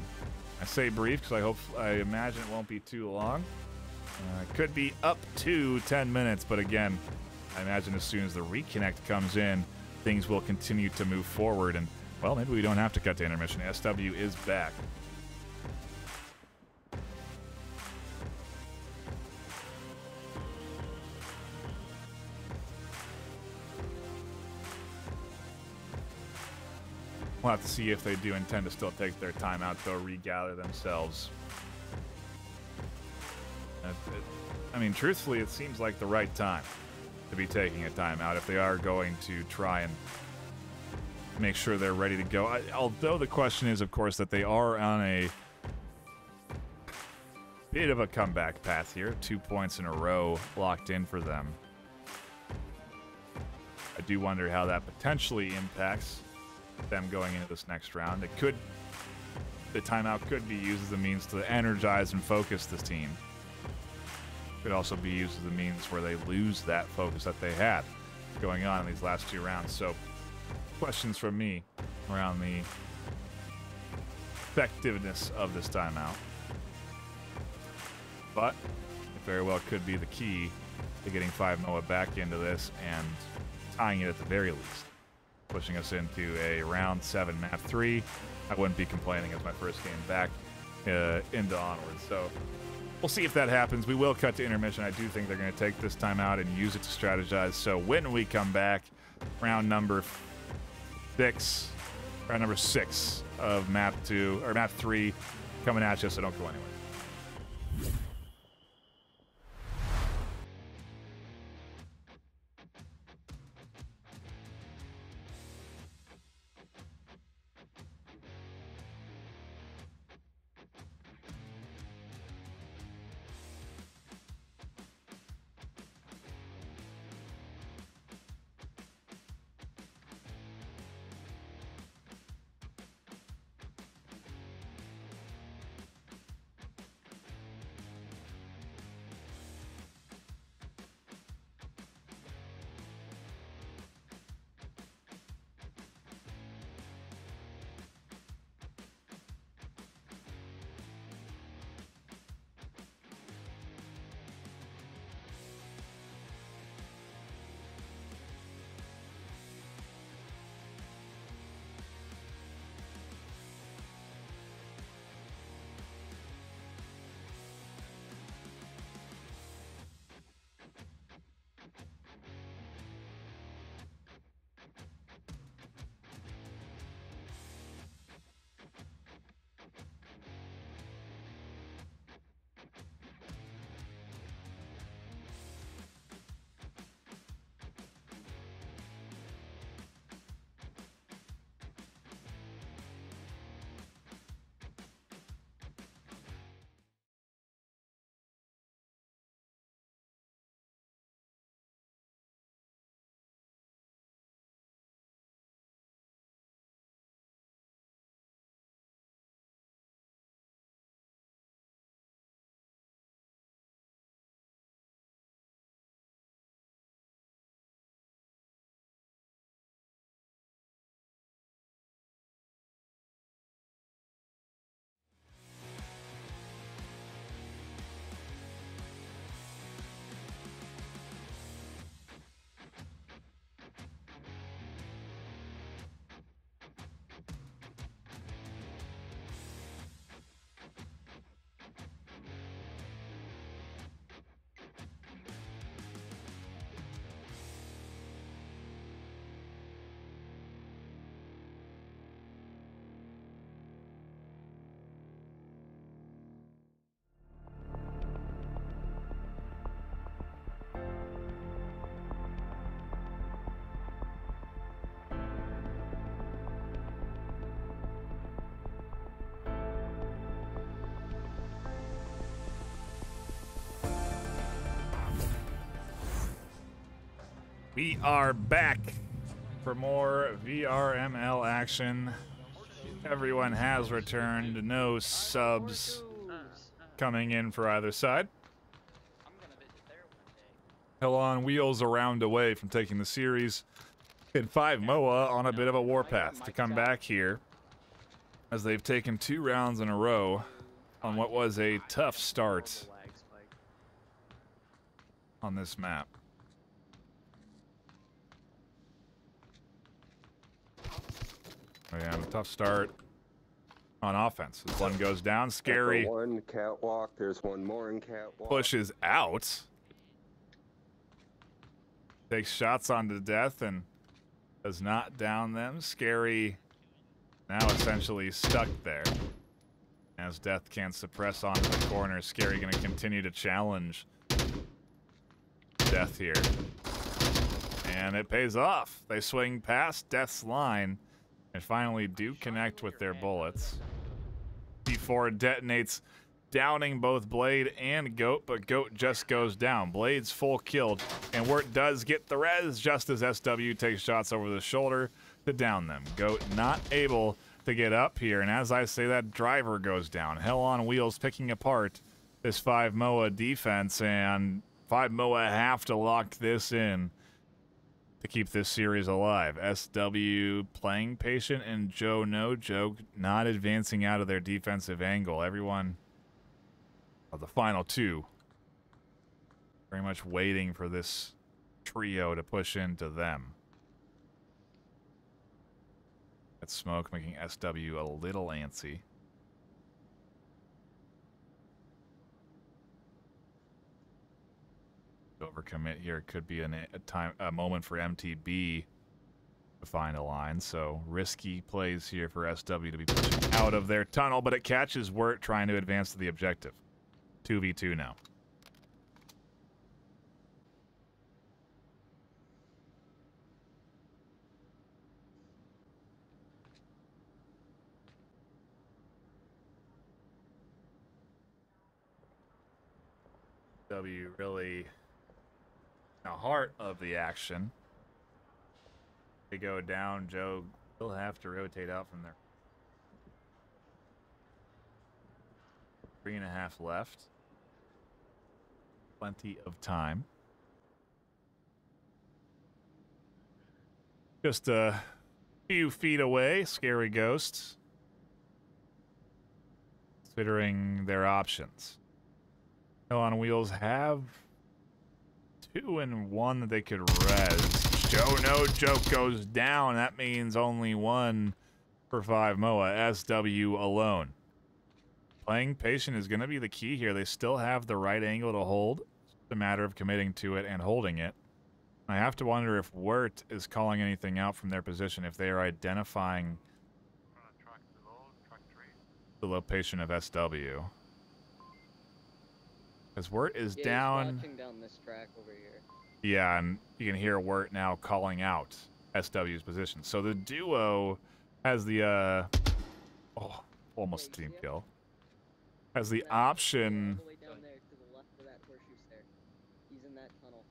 S1: I say brief because I imagine it won't be too long. It could be up to 10 minutes, but again, I imagine as soon as the reconnect comes in, things will continue to move forward, and, well, maybe we don't have to cut to intermission. SW is back. We'll have to see if they do intend to still take their time out to regather themselves. I mean, truthfully, it seems like the right time to be taking a timeout if they are going to try and make sure they're ready to go. Although the question is, of course, that they are on a bit of a comeback path here. 2 points in a row locked in for them. I do wonder how that potentially impacts them going into this next round. The timeout could be used as a means to energize and focus this team. Could also be used as a means where they lose that focus that they had going on in these last two rounds. So, questions from me around the effectiveness of this timeout. But it very well could be the key to getting 5MOA back into this and tying it at the very least, pushing us into a round 7 map 3. I wouldn't be complaining as my first game back into Onward. So we'll see if that happens. We will cut to intermission. I do think they're going to take this time out and use it to strategize. So when we come back, round number 6 of map 2 or map 3 coming at you, so don't go anywhere. We are back for more VRML action. Everyone has returned. No subs coming in for either side.
S6: I'm gonna visit there one day.
S1: Hell on Wheels a round away from taking the series. And 5 MOA on a bit of a warpath to come back here, as they've taken 2 rounds in a row on what was a tough start on this map. And a tough start on offense. As one goes down, Scary
S8: Echo one catwalk. There's one more in catwalk.
S1: pushes out. Takes shots onto death and does not down them. Scary now essentially stuck there. As Death can't suppress onto the corner, Scary going to continue to challenge Death here. And it pays off. They swing past Death's line and finally do connect with their bullets. C4 detonates, downing both Blade and Goat, but Goat just goes down. Blade's full killed, and Wirt does get the res just as SW takes shots over the shoulder to down them. Goat not able to get up here, and as I say that, Driver goes down. Hell on Wheels picking apart this 5 MOA defense, and 5 MOA have to lock this in to keep this series alive. SW playing patient, and Joe no joke not advancing out of their defensive angle. Everyone of the final 2 very much waiting for this trio to push into them. That smoke making SW a little antsy. Overcommit here could be a moment for MTB to find a line, so risky plays here for SW to be pushing out of their tunnel, but it catches Wirt trying to advance to the objective. 2v2 now. W really the heart of the action. They go down. Joe will have to rotate out from there. 3.5 left. Plenty of time. Just a few feet away, Scary Ghosts. Considering their options. Hell on Wheels have 2 and 1 that they could res. Joe no joke goes down. That means only 1 for 5 MOA. SW alone. Playing patient is going to be the key here. They still have the right angle to hold. It's a matter of committing to it and holding it. I have to wonder if Wirt is calling anything out from their position, if they are identifying the location of SW. Because Wirt is down.
S5: Watching down this track over here.
S1: Yeah, and you can hear Wirt now calling out SW's position. So the duo has the almost team kill. Has the option.
S5: All the way down there to the left of that horseshoe stair. He's in that tunnel.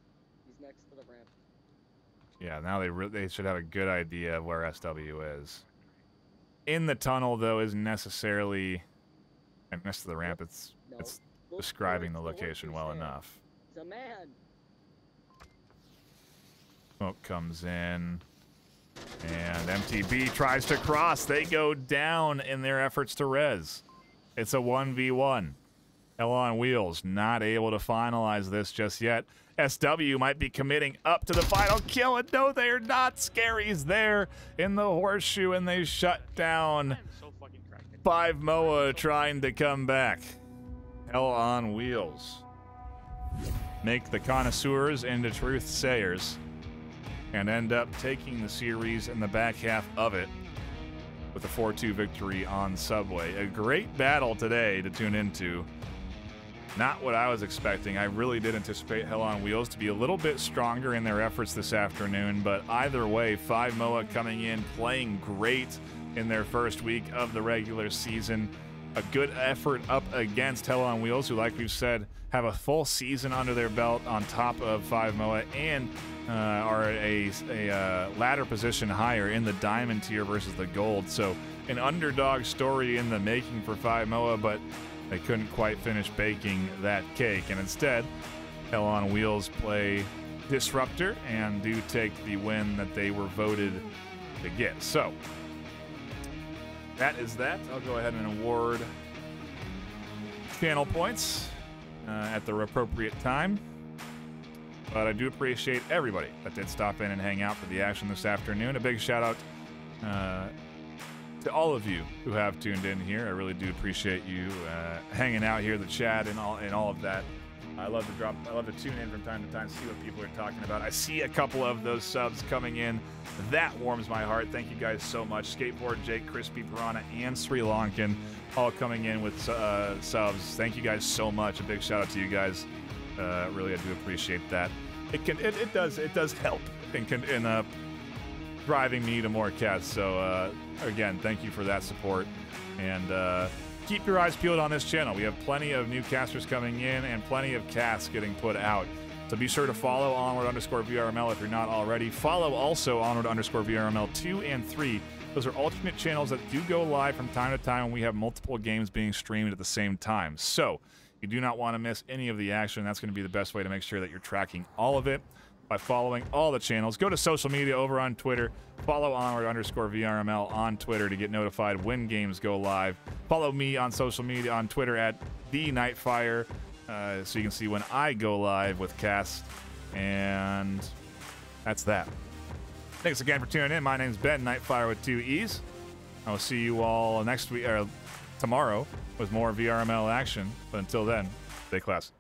S5: He's next to the ramp.
S1: Yeah, now they should have a good idea of where SW is. In the tunnel though isn't necessarily, and next to the ramp. It's describing the location well enough.
S5: It's a man.
S1: Smoke comes in, and MTB tries to cross. They go down in their efforts to res. It's a 1v1. Hell on Wheels not able to finalize this just yet. SW might be committing up to the final kill, and no, they're not. Scary's there in the horseshoe, and they shut down 5 MOA trying to come back. Hell on Wheels make the connoisseurs into truth sayers and end up taking the series in the back half of it with a 4-2 victory on Subway. A great battle today to tune into. Not what I was expecting. I really did anticipate Hell on Wheels to be a little bit stronger in their efforts this afternoon, but either way, 5 MOA coming in, playing great in their first week of the regular season. a good effort up against Hell on Wheels, who, like we've said, have a full season under their belt on top of 5 MOA and are a ladder position higher in the diamond tier versus the gold. So an underdog story in the making for 5 MOA, but they couldn't quite finish baking that cake. And instead, Hell on Wheels play Disruptor and do take the win that they were voted to get. So that is that. I'll go ahead and award channel points at the appropriate time. But I do appreciate everybody that did stop in and hang out for the action this afternoon. A big shout out to all of you who have tuned in here. I really do appreciate you hanging out here, the chat, and all of that. I love to tune in from time to time, see what people are talking about. I see a couple of those subs coming in. That warms my heart. Thank you guys so much. Skateboard Jake, Crispy Piranha, and Sri Lankan all coming in with subs. Thank you guys so much. A big shout out to you guys. Really, I do appreciate that. It does help in driving me to more cats. So again, thank you for that support, and keep your eyes peeled on this channel. We have plenty of new casters coming in and plenty of casts getting put out. So be sure to follow Onward_VRML if you're not already. Follow also Onward_VRML 2 and 3. Those are alternate channels that do go live from time to time when we have multiple games being streamed at the same time. So you do not want to miss any of the action. That's going to be the best way to make sure that you're tracking all of it by following all the channels. Go to social media over on Twitter. Follow Onward_VRML on Twitter to get notified when games go live. Follow me on social media on Twitter at @NightFiree so you can see when I go live with casts. And that's that. Thanks again for tuning in. My name's Ben, NightFiree with 2 E's. I will see you all next week or tomorrow with more VRML action. But until then, stay classy.